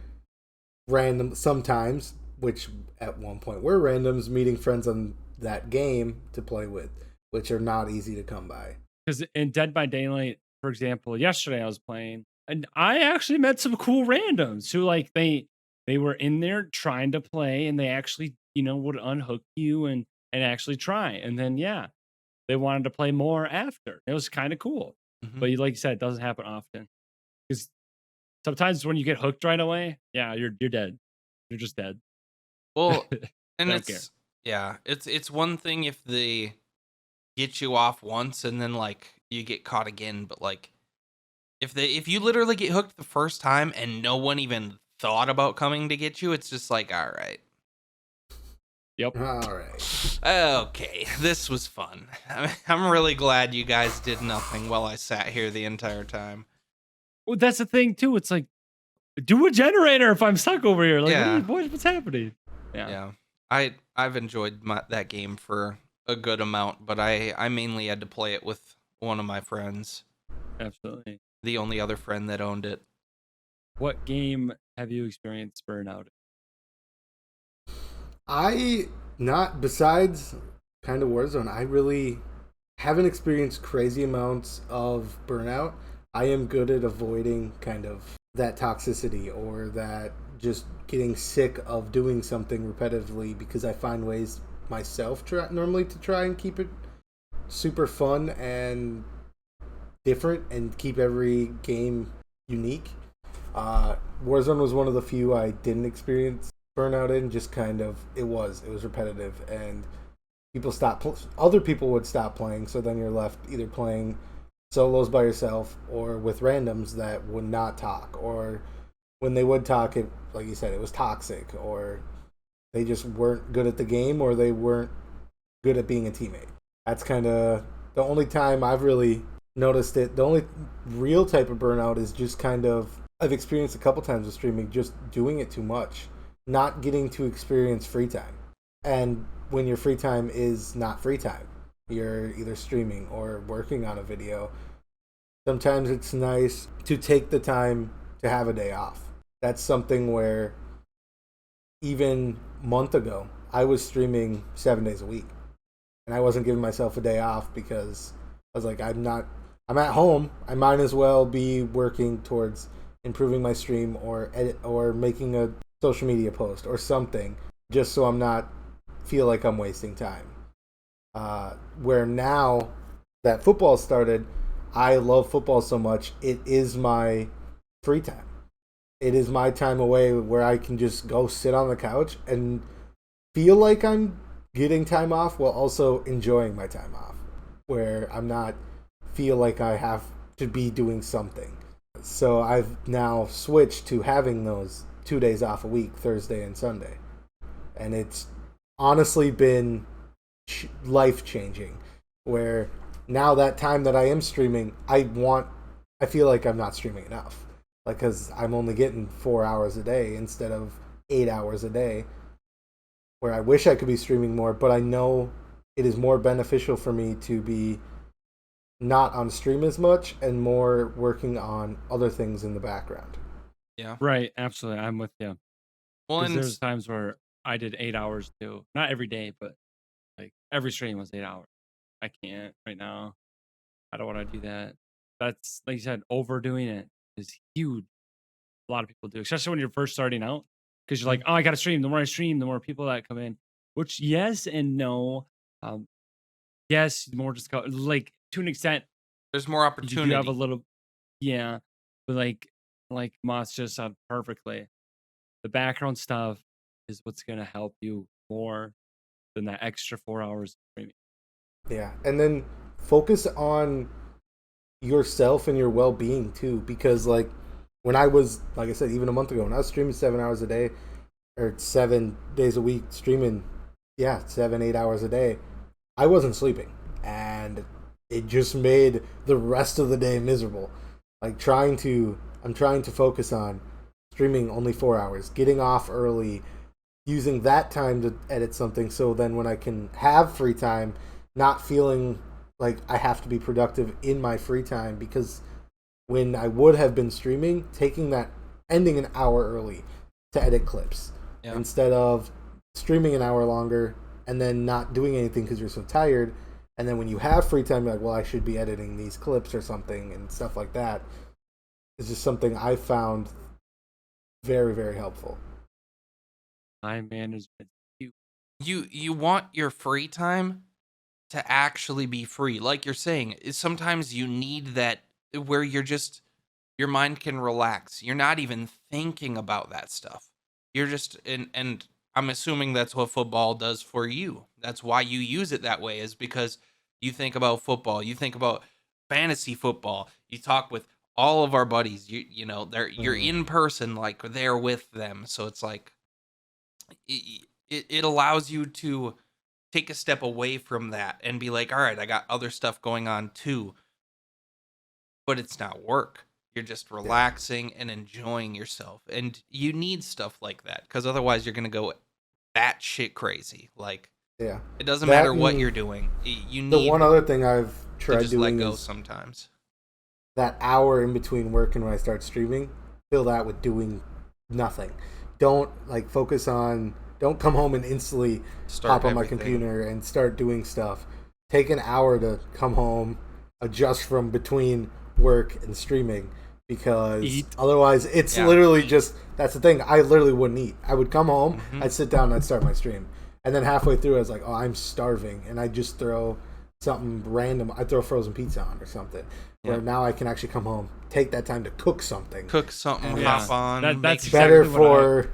S3: random sometimes, which at one point were randoms, meeting friends on that game to play with, which are not easy to come by.
S1: Because in Dead by Daylight, for example, yesterday I was playing, and I actually met some cool randoms who like they were in there trying to play, and they actually would unhook you and actually try, and then they wanted to play more after. It was kind of cool,
S2: Mm-hmm.
S1: but like you said, it doesn't happen often because sometimes when you get hooked right away, you're dead. You're just dead.
S2: Well, and
S1: Don't care.
S2: it's one thing if they get you off once and then like you get caught again, but like if you literally get hooked the first time and no one even thought about coming to get you, it's just like, all right.
S1: Yep.
S3: All right.
S2: Okay, this was fun. I'm really glad you guys did nothing while I sat here the entire time.
S1: Well, that's the thing too. It's like, do a generator if I'm stuck over here. Like,
S2: Yeah.
S1: what's happening?
S2: Yeah. I've enjoyed that game for a good amount, but I mainly had to play it with one of my friends.
S1: Absolutely.
S2: The only other friend that owned it.
S1: What game have you experienced burnout?
S3: Besides kind of Warzone, I really haven't experienced crazy amounts of burnout. I am good at avoiding kind of that toxicity or that just getting sick of doing something repetitively, because I find ways myself normally to try and keep it super fun and different and keep every game unique. Warzone was one of the few I didn't experience burnout in. Just kind of it was repetitive, and other people would stop playing, so then you're left either playing solos by yourself or with randoms that would not talk, or when they would talk, it, like you said, it was toxic, or they just weren't good at the game, or they weren't good at being a teammate. That's kind of the only time I've really noticed it. The only real type of burnout is just kind of, I've experienced a couple times with streaming, just doing it too much, not getting to experience free time. And when your free time is not free time, you're either streaming or working on a video, sometimes it's nice to take the time to have a day off. That's something where even a month ago, I was streaming 7 days a week, and I wasn't giving myself a day off because I was like, I'm at home. I might as well be working towards improving my stream or edit or making a social media post or something, just so I'm not feel like I'm wasting time. Where now that football started, I love football so much. It is my free time. It is my time away where I can just go sit on the couch and feel like I'm getting time off while also enjoying my time off, where I'm not feel like I have to be doing something. So I've now switched to having those 2 days off a week, Thursday and Sunday. And it's honestly been life-changing, where now that time that I am streaming, I feel like I'm not streaming enough. Like, because I'm only getting 4 hours a day instead of 8 hours a day, where I wish I could be streaming more, but I know it is more beneficial for me to be not on stream as much and more working on other things in the background.
S2: Yeah.
S1: Right. Absolutely. I'm with you.
S2: Well,
S1: Because
S2: and
S1: there's times where I did 8 hours too. Not every day, but like every stream was 8 hours. I can't right now. I don't want to do that. That's, like you said, overdoing it is huge. A lot of people do, especially when you're first starting out, because you're like, oh, I got to stream. The more I stream, the more people that come in. Which, yes and no. Yes, more just like to an extent.
S2: there's more
S1: You
S2: opportunity.
S1: do have a little, yeah, but like Moss just said perfectly, the background stuff is what's gonna help you more than that extra 4 hours of streaming.
S3: Yeah, and then focus on yourself and your well-being too, because like when I was, like I said, even a month ago, when I was streaming 7 hours a day or 7 days a week streaming, 7-8 hours a day, I wasn't sleeping, and it just made the rest of the day miserable. Like I'm trying to focus on streaming only 4 hours, getting off early, using that time to edit something, so then when I can have free time, not feeling like I have to be productive in my free time, because when I would have been streaming, taking that ending an hour early to edit clips instead of streaming an hour longer and then not doing anything because you're so tired. And then when you have free time, you're like, well, I should be editing these clips or something and stuff like that. It's just something I found very, very helpful.
S1: Time management.
S2: You want your free time to actually be free. Like you're saying, sometimes you need that where you're just, your mind can relax. You're not even thinking about that stuff. You're just, and I'm assuming that's what football does for you. That's why you use it that way, is because you think about football. You think about fantasy football. You talk with all of our buddies. You're in person, like there with them. So it's like, it allows you to take a step away from that and be like, all right, I got other stuff going on too, but it's not work. You're just relaxing and enjoying yourself. And you need stuff like that, because otherwise you're going to go batshit crazy. Like, it doesn't matter what you're doing. You need
S3: the one other thing I've tried
S2: to just
S3: doing
S2: let go
S3: is
S2: sometimes.
S3: that hour in between work and when I start streaming, fill that with doing nothing. Don't focus on. Don't come home and instantly hop on my computer and start doing stuff. Take an hour to come home, adjust from between work and streaming, because otherwise it's literally just, that's the thing. I literally wouldn't eat. I would come home, I'd sit down, and I'd start my stream. And then halfway through, I was like, oh, I'm starving. And I'd just throw something random. I'd throw frozen pizza on or something. Where now I can actually come home, take that time to cook something.
S2: Hop on.
S1: That's
S3: better
S1: exactly
S3: for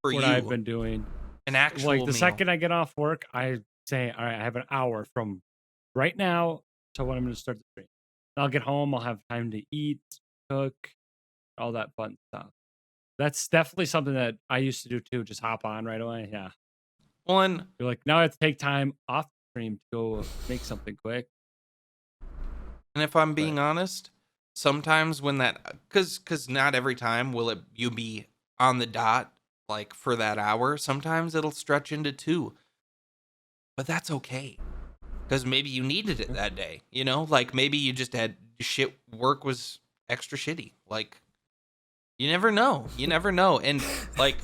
S1: what
S2: you.
S1: I've been doing.
S2: An actual
S1: like the
S2: meal.
S1: second I get off work, I say, all right, I have an hour from right now to when I'm going to start the stream. I'll get home, I'll have time to eat, cook, all that fun stuff. That's definitely something that I used to do too. Just hop on right away. Yeah.
S2: Well, and
S1: you're like, now I have to take time off the stream to go make something quick.
S2: And if I'm being honest, sometimes when that, because not every time will you be on the dot like for that hour. Sometimes it'll stretch into 2, but that's okay, because maybe you needed it that day. Like maybe you just had work was extra shitty. Like, you never know. And like,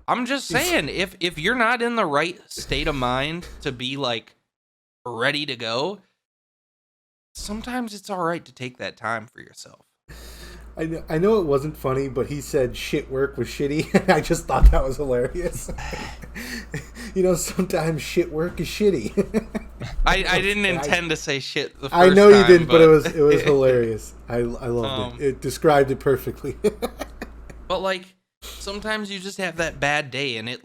S2: I'm just saying, if you're not in the right state of mind to be like ready to go, sometimes it's all right to take that time for yourself.
S3: I know it wasn't funny, but he said shit work was shitty, and I just thought that was hilarious. Sometimes shit work is shitty.
S2: I didn't intend to say shit the first
S3: I know
S2: time,
S3: you didn't, but it was hilarious. I loved it. It described it perfectly.
S2: But like, sometimes you just have that bad day, and it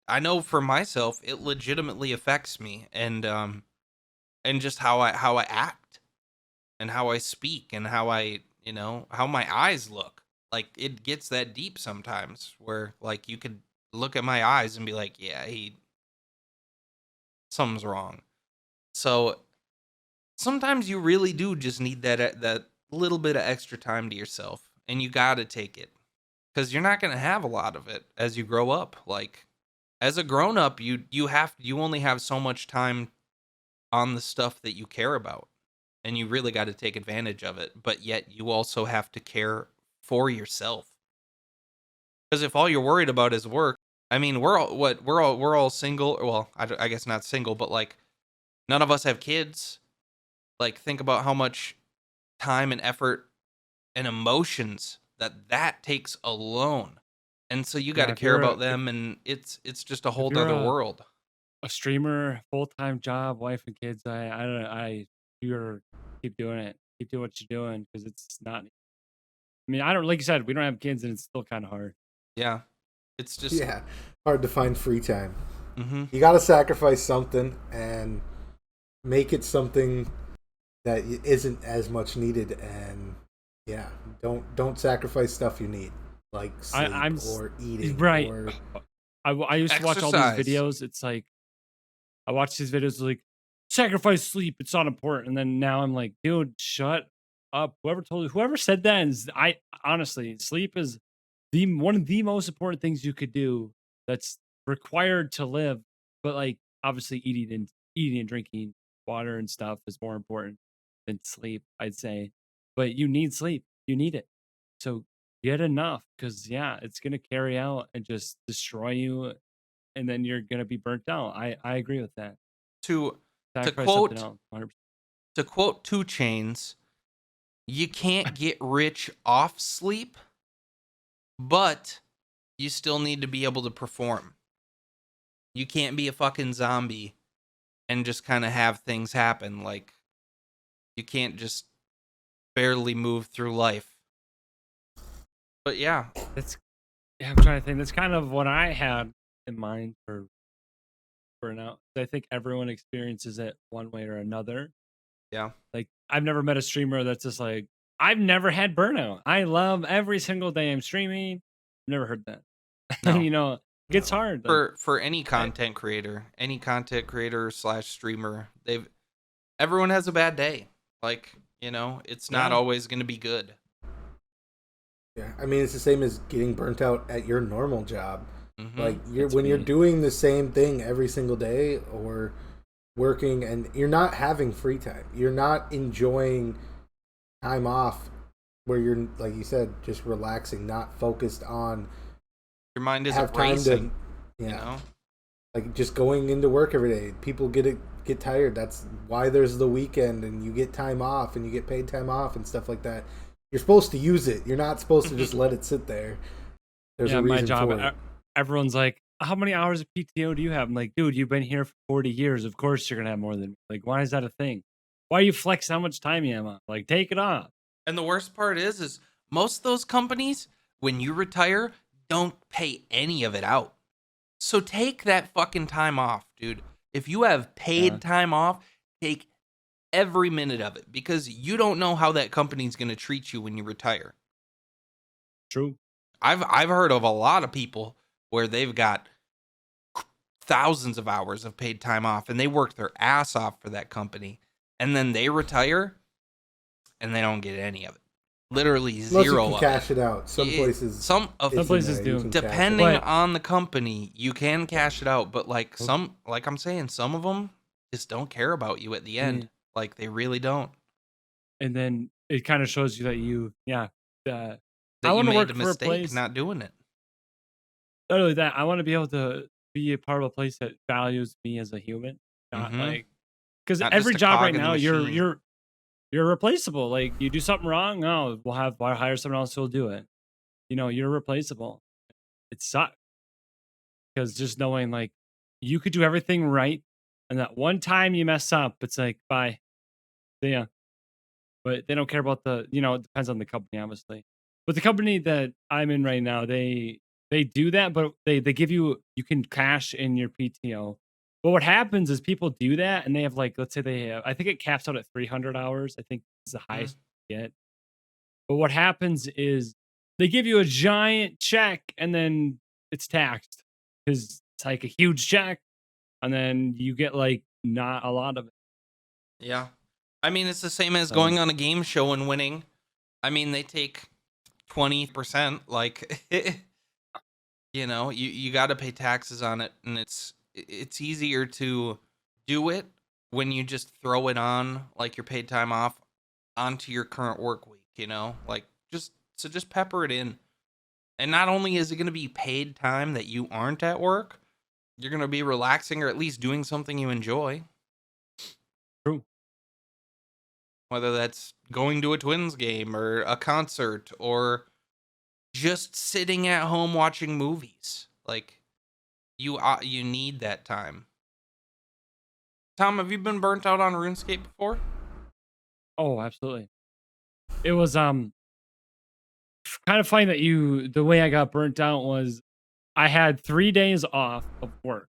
S2: I know for myself, it legitimately affects me, and just how I act, and how I speak, and how how my eyes look. Like, it gets that deep sometimes, where like you could look at my eyes and be like, yeah, something's wrong. So sometimes you really do just need that little bit of extra time to yourself, and you got to take it, because you're not going to have a lot of it as you grow up. Like, as a grown up, you only have so much time on the stuff that you care about, and you really got to take advantage of it. But yet you also have to care for yourself, because if all you're worried about is work, I mean, we're all single. Well, I guess not single, but like, none of us have kids. Like, think about how much time and effort and emotions that takes alone. And so you got to care about them, and it's just a whole other world.
S1: A streamer, full-time job, wife and kids. I don't know. You're keep doing it. Keep doing what you're doing, because it's not. I mean, I don't, like you said, we don't have kids, and it's still kind of hard.
S2: Yeah, it's just
S3: hard to find free time.
S2: Mm-hmm.
S3: You got to sacrifice something and make it something that isn't as much needed, and don't sacrifice stuff you need, like sleep or eating.
S1: Right.
S3: Or
S1: I used to watch all these videos. It's like, I watch these videos like, sacrifice sleep, it's not important. And then now I'm like, dude, shut up. Whoever said that is, honestly, sleep is one of the most important things you could do that's required to live, but like obviously eating and drinking water and stuff is more important than sleep, I'd say. But you need sleep. You need it. So get enough because yeah, it's gonna carry out and just destroy you and then you're gonna be burnt out. I agree with that.
S2: To to
S1: Sacrifice something
S2: quote
S1: else. 100%.
S2: to quote 2 Chains, you can't get rich off sleep, but you still need to be able to perform. You can't be a fucking zombie and just kind of have things happen. Like, you can't just barely move through life. But yeah,
S1: I'm trying to think. That's kind of what I had in mind for burnout. I think everyone experiences it one way or another.
S2: yeah.
S1: Like I've never met a streamer that's just like, I've never had burnout. I love every single day I'm streaming. Never heard that.
S2: No.
S1: You know, it gets hard. Like,
S2: For any content creator slash streamer, everyone has a bad day. Like, it's not
S1: Yeah.
S2: always going to be good.
S3: Yeah, I mean it's the same as getting burnt out at your normal job.
S2: Mhm.
S3: Like
S1: That's
S3: when you're
S1: me.
S3: doing the same thing every single day or working and you're not having free time. You're not enjoying time off where you're like you said just relaxing, not focused on
S2: Your mind
S3: have
S2: isn't
S3: time
S2: racing,
S3: to
S2: you know?
S3: like just going into work every day. People get tired. That's why there's the weekend and you get time off and you get paid time off and stuff like that. You're supposed to use it. You're not supposed to just let it sit there. There's
S1: yeah,
S3: a
S1: my
S3: reason
S1: job.
S3: for it.
S1: Everyone's like, how many hours of PTO do you have? I'm like, dude, you've been here for 40 years. Of course you're gonna have more than me. Like, why is that a thing? Why are you flexing how much time you have on? Like, take it off.
S2: And the worst part is most of those companies, when you retire, don't pay any of it out. So take that fucking time off, dude. If you have paid
S1: Yeah.
S2: time off, take every minute of it because you don't know how that company's going to treat you when you retire.
S1: True.
S2: I've heard of a lot of people where they've got thousands of hours of paid time off and they work their ass off for that company and then they retire and they don't get any of it. Literally
S3: Unless
S2: zero
S3: you can
S2: of
S3: cash
S2: it.
S3: it out. Some places
S2: Some
S1: places
S3: you
S1: do.
S3: can cash it
S2: depending
S3: out.
S1: But-
S2: on the company, you can cash it out, but like I'm saying, some of them just don't care about you at the end.
S1: Mm.
S2: Like they really don't.
S1: And then it kind of shows you that
S2: That
S1: I
S2: you
S1: want to
S2: made
S1: work
S2: a
S1: for a
S2: mistake
S1: place.
S2: not doing it.
S1: Not only that, I want to be able to be a part of a place that values me as a human, not
S2: Mhm.
S1: like because
S2: Not
S1: every
S2: just a
S1: job
S2: cog
S1: right
S2: in the
S1: now
S2: machine.
S1: you're replaceable. Like you do something wrong, oh, we'll hire someone else who'll do it. You're replaceable. It sucks because just knowing like you could do everything right, and that one time you mess up, it's like bye, see ya. But they don't care about it depends on the company, obviously. But the company that I'm in right now, they do that, but they give you can cash in your PTO. But what happens is people do that and they have like let's say they have I think it caps out at 300 hours. I think is the highest you get. But what happens is they give you a giant check and then it's taxed because it's like a huge check, and then you get like not a lot of it.
S2: Yeah. I mean, it's the same as
S1: So-
S2: going on a game show and winning. I mean, they take 20%. Like, you got to pay taxes on it, and it's easier to do it when you just throw it on like your paid time off onto your current work week. Like just pepper it in, and not only is it going to be paid time that you aren't at work, you're going to be relaxing or at least doing something you enjoy.
S1: True.
S2: Whether that's going to a Twins game or a concert or just sitting at home watching movies. Like you need that time. Tom, have you been burnt out on RuneScape before?
S1: Oh, absolutely. It was kind of funny that the way I got burnt out was I had 3 days off of work.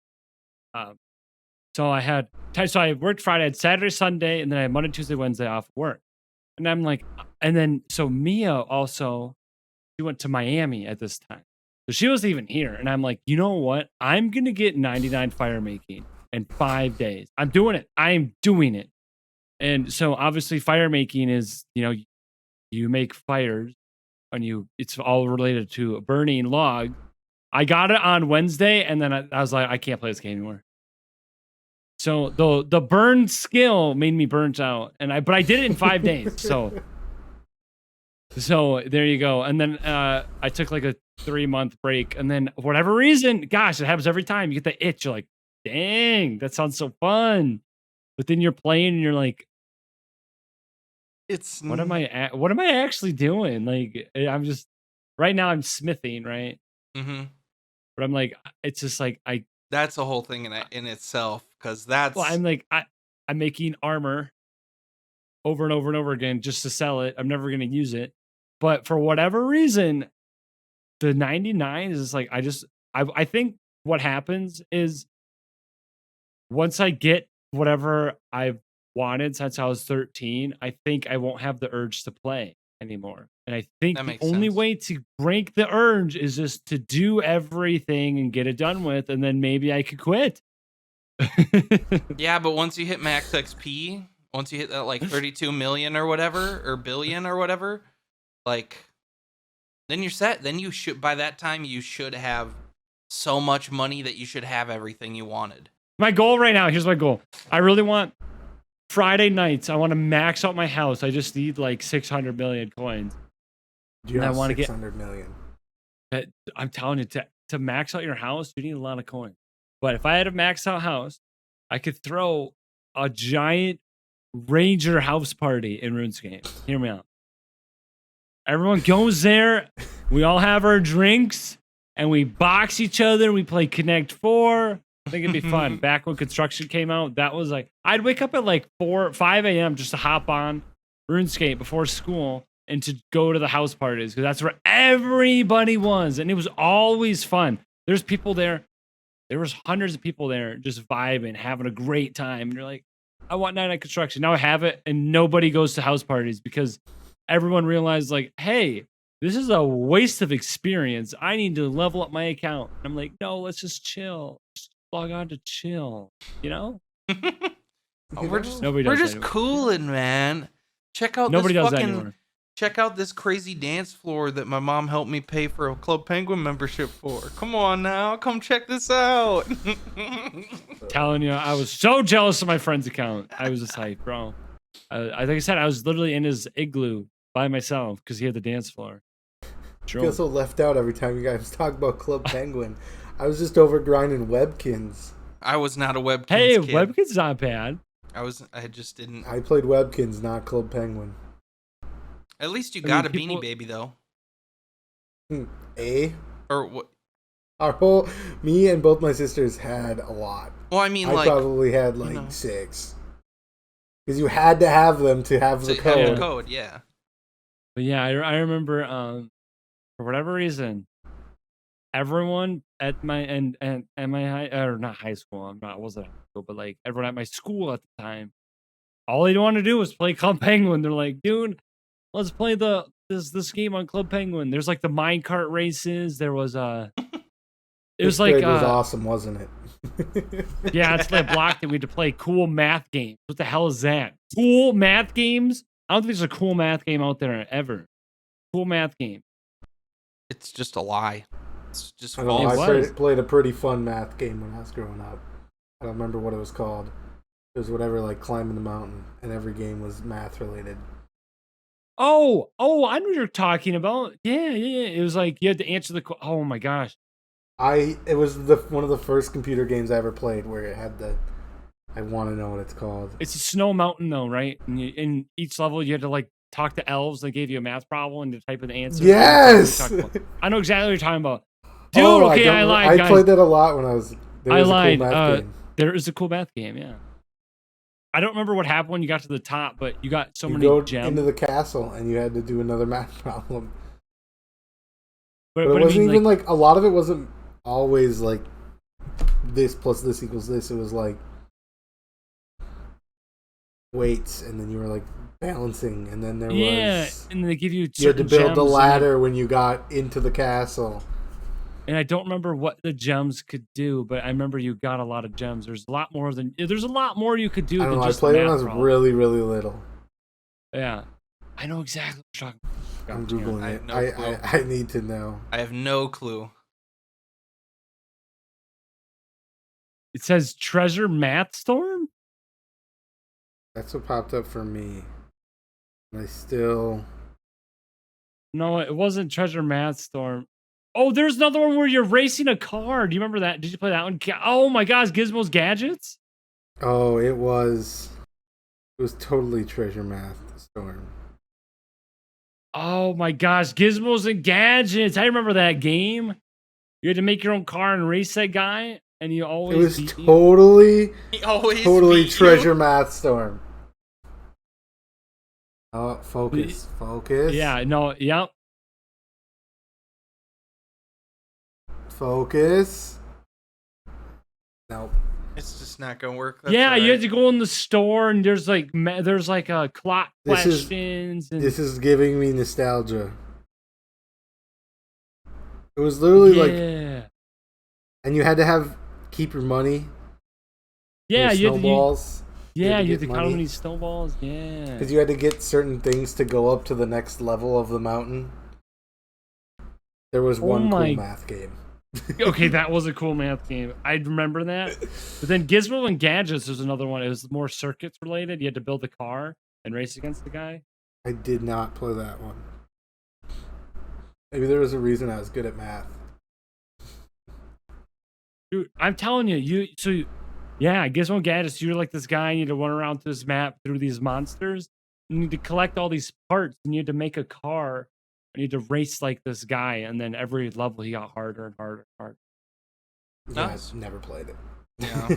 S1: So I worked Friday, I had Saturday, Sunday, and then I had Monday, Tuesday, Wednesday off of work. And I'm like, and then so Mia also she went to Miami at this time. So she wasn't even here. And I'm like, you know what? I'm gonna get 99 fire making in 5 days. I'm doing it. I'm doing it. And so obviously fire making is, you make fires and it's all related to burning log. I got it on Wednesday, and then I was like, I can't play this game anymore. So the burn skill made me burnt out, but I did it in 5 days. So there you go. And then I took like a 3-month break, and then for whatever reason, gosh, it happens every time. You get the itch. You're like, dang, that sounds so fun. But then you're playing, and you're like, what am I actually doing? Like, I'm just right now. I'm smithing, right?
S2: Mm-hmm.
S1: But I'm like, it's just like
S2: That's a whole thing in itself, because
S1: I'm like I'm making armor over and over and over again just to sell it. I'm never gonna use it, but for whatever reason, the 99 is like I think what happens is once I get whatever I've wanted since I was 13, I think I won't have the urge to play anymore. And I think the only way to break the urge is just to do everything and get it done with, and then maybe I could quit.
S2: Yeah, but once you hit max XP, once you hit that like 32 million or whatever, or billion or whatever, like then you're set. Then you should, by that time, you should have so much money that you should have everything you wanted.
S1: My goal right now, here's my goal. I really want Friday nights. I want to max out my house. I just need like 600 million coins.
S3: Do you have 600 million?
S1: I'm telling you, to max out your house, you need a lot of coins. But if I had a max out house, I could throw a giant Ranger house party in RuneScape. Hear me out. Everyone goes there. We all have our drinks, and we box each other. We play Connect 4. I think it'd be fun. Back when construction came out, that was like, I'd wake up at like 5 a.m. just to hop on RuneScape before school and to go to the house parties, because that's where everybody was, and it was always fun. There's people there. There was hundreds of people there just vibing, having a great time. And you're like, I want Night Construction. Now I have it, and nobody goes to house parties because everyone realized, like, hey, this is a waste of experience. I need to level up my account. And I'm like, no, let's just chill. Just log on to chill, you know?
S2: We're just cooling, man. Check out
S1: nobody
S2: this
S1: does
S2: fucking...
S1: that anymore.
S2: Check out this crazy dance floor that my mom helped me pay for a Club Penguin membership for. Come on now, come check this out.
S1: Telling you, I was so jealous of my friend's account. I was just hyped, bro. Like I said, I was literally in his igloo by myself because he had the dance floor.
S3: I feel so left out every time you guys talk about Club Penguin. I was just over grinding Webkins.
S2: I was not a Webkins
S1: kid.
S2: Webkins
S1: not bad.
S2: I just didn't.
S3: I played Webkins, not Club Penguin.
S2: At least you got a Beanie Baby, though. Or what?
S3: Me and both my sisters had a lot.
S2: Well, I mean,
S3: I probably had like 6. Because you had to have them to have the code.
S2: Have the code, yeah.
S1: But yeah, I remember, for whatever reason, everyone at my high school, I wasn't high school, but like everyone at my school at the time, all they wanted to do was play Club Penguin. They're like, dude, let's play this game on Club Penguin. There's like the minecart races. There was it was like
S3: it was awesome, wasn't it?
S1: Yeah, it's like block that we had to play cool math games. What the hell is that? Cool math games? I don't think there's a cool math game out there ever. Cool math game.
S2: It's just a lie. It's just
S3: I played a pretty fun math game when I was growing up. I don't remember what it was called. It was whatever, like climbing the mountain, and every game was math related.
S1: Oh, I know what you're talking about. Yeah. It was like you had to answer oh my gosh.
S3: It was one of the first computer games I ever played where it had I want to know what it's called.
S1: It's a snow mountain though, right? And in each level you had to like talk to elves. They gave you a math problem and to type in the answer.
S3: Yes!
S1: I know exactly what you're talking about. Dude, I lied, guys.
S3: I played that a lot when I was...
S1: I lied. There is a cool math game, yeah. I don't remember what happened when you got to the top, but you got so many gems. You go
S3: into the castle, and you had to do another math problem. But it
S1: I
S3: wasn't
S1: mean,
S3: even like... A lot of it wasn't always like this plus this equals this. It was like weights, and then you were like balancing, and then there was...
S1: and they give you
S3: had to build the ladder when you got into the castle.
S1: And I don't remember what the gems could do, but I remember you got a lot of gems. There's a lot more you could do. I
S3: played it when I was really, really little.
S1: Yeah. I know exactly what you're talking about.
S3: I'm Googling it. I need to know.
S2: I have no clue.
S1: It says Treasure Math Storm?
S3: That's what popped up for me. And I still...
S1: No, it wasn't Treasure Math Storm. Oh, there's another one where you're racing a car. Do you remember that? Did you play that one? Oh my gosh, Gizmo's Gadgets?
S3: Oh, it was totally Treasure Math Storm.
S1: Oh my gosh, Gizmos and Gadgets. I remember that game. You had to make your own car and race that guy, and you always
S3: It was
S1: beat
S3: totally
S2: beat
S3: Treasure
S2: you.
S3: Math Storm. Oh, focus.
S1: Yeah, no, yep.
S3: Focus. Nope.
S2: It's just not gonna work. That's
S1: Yeah,
S2: all
S1: you
S2: right.
S1: had to go in the store, and there's like a clock questions.
S3: This is giving me nostalgia. It was literally like, and you had to keep your money.
S1: Yeah, you
S3: snowballs.
S1: you had to
S3: get
S1: count how
S3: money.
S1: many snowballs. Yeah,
S3: Because you had to get certain things to go up to the next level of the mountain. There was one cool math game.
S1: Okay, that was a cool math game. I remember that. But then Gizmo and Gadgets was another one. It was more circuits related. You had to build a car and race against the guy.
S3: I did not play that one. Maybe there was a reason I was good at math.
S1: Dude, I'm telling you, Gizmo and Gadgets, you're like this guy, you need to run around this map through these monsters. You need to collect all these parts, and you had to make a car. You need to race like this guy, and then every level he got harder and harder and harder.
S3: Yeah,
S2: Nice.
S3: I never played it.
S2: Yeah.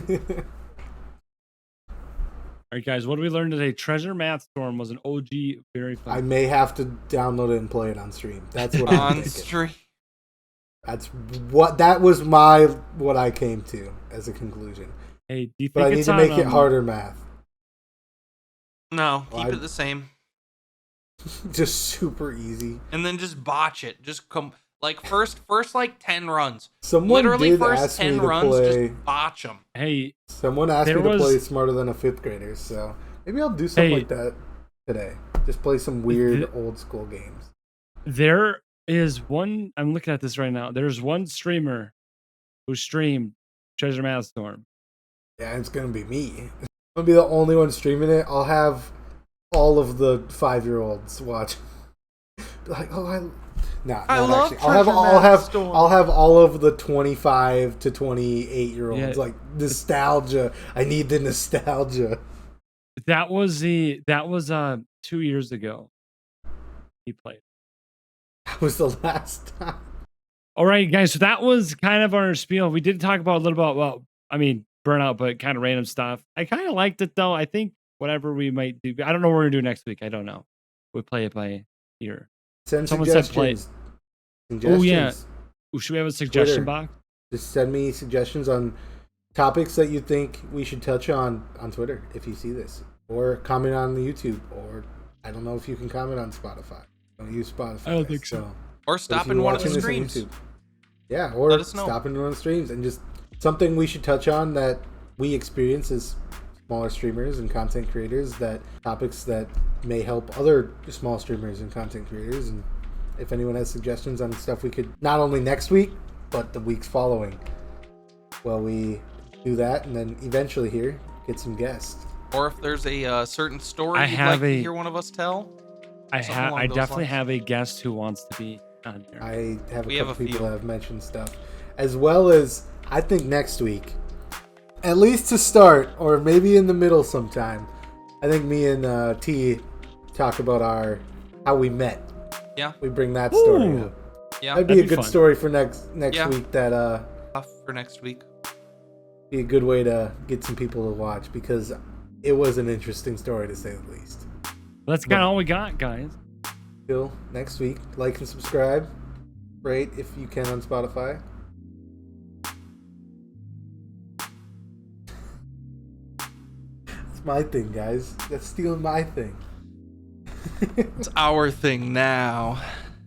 S1: All right, guys, what did we learn today? Treasure Math Storm was an OG, very fun.
S3: I may have to download it and play it on stream. That's what I'm
S2: On
S3: thinking.
S2: stream.
S3: That was what I came to as a conclusion.
S1: Hey, do you think
S3: But I need
S1: it's
S3: to
S1: on,
S3: make it harder math.
S2: No,
S3: Well,
S2: keep it the same.
S3: Just super easy.
S2: And then just botch it. Just come like first like 10 runs.
S3: Someone
S2: Literally
S3: did
S2: first
S3: ask
S2: 10
S3: me to
S2: runs,
S3: play.
S2: just botch them.
S1: Hey,
S3: Someone asked me to play Smarter Than a Fifth Grader, so maybe I'll do something like that today. Just play some weird old school games.
S1: there is one. I'm looking at this right now. There's one streamer who streamed Treasure Math Storm.
S3: Yeah, it's gonna be me. I'm gonna be the only one streaming it. I'll have all of the 5-year-olds watch. Like, oh, I'll have all of the 25 to 28-year-olds.
S1: Yeah.
S3: Like, nostalgia. I need the nostalgia.
S1: That was 2 years ago. He played.
S3: That was the last time.
S1: All right, guys. So that was kind of our spiel. We did talk about a little about Burnout, but kind of random stuff. I kind of liked it though. I think whatever we might do, I don't know what we're gonna do next week. I don't know. We play it by ear.
S3: Send
S1: Someone
S3: suggestions.
S1: Oh yeah. Should we have a suggestion box?
S3: Just send me suggestions on topics that you think we should touch on Twitter if you see this, or comment on the YouTube, or I don't know if you can comment on Spotify. I don't use Spotify.
S1: I don't think so.
S2: Or stop in one of the streams.
S3: Yeah, or
S2: let us know.
S3: stop in one of the streams and just something we should touch on that we experience as smaller streamers and content creators, that topics that may help other small streamers and content creators. And if anyone has suggestions on stuff we could, not only next week, but the weeks following, well, we do that and then eventually here get some guests.
S2: Or if there's a certain story you'd like to hear one of us tell.
S1: I definitely have a guest who wants to be on here.
S3: I have a couple people that have mentioned stuff, as well as I think next week, at least to start, or maybe in the middle sometime, I think me and T talk about how we met.
S2: Yeah,
S3: we bring that story up.
S2: Yeah,
S3: that'd be a good story for next week. That
S2: for next week,
S3: be a good way to get some people to watch, because it was an interesting story to say the least.
S1: That's kind of all we got, guys.
S3: Till next week, like and subscribe, rate if you can on Spotify. That's my thing, guys. That's stealing my thing.
S2: It's our thing now.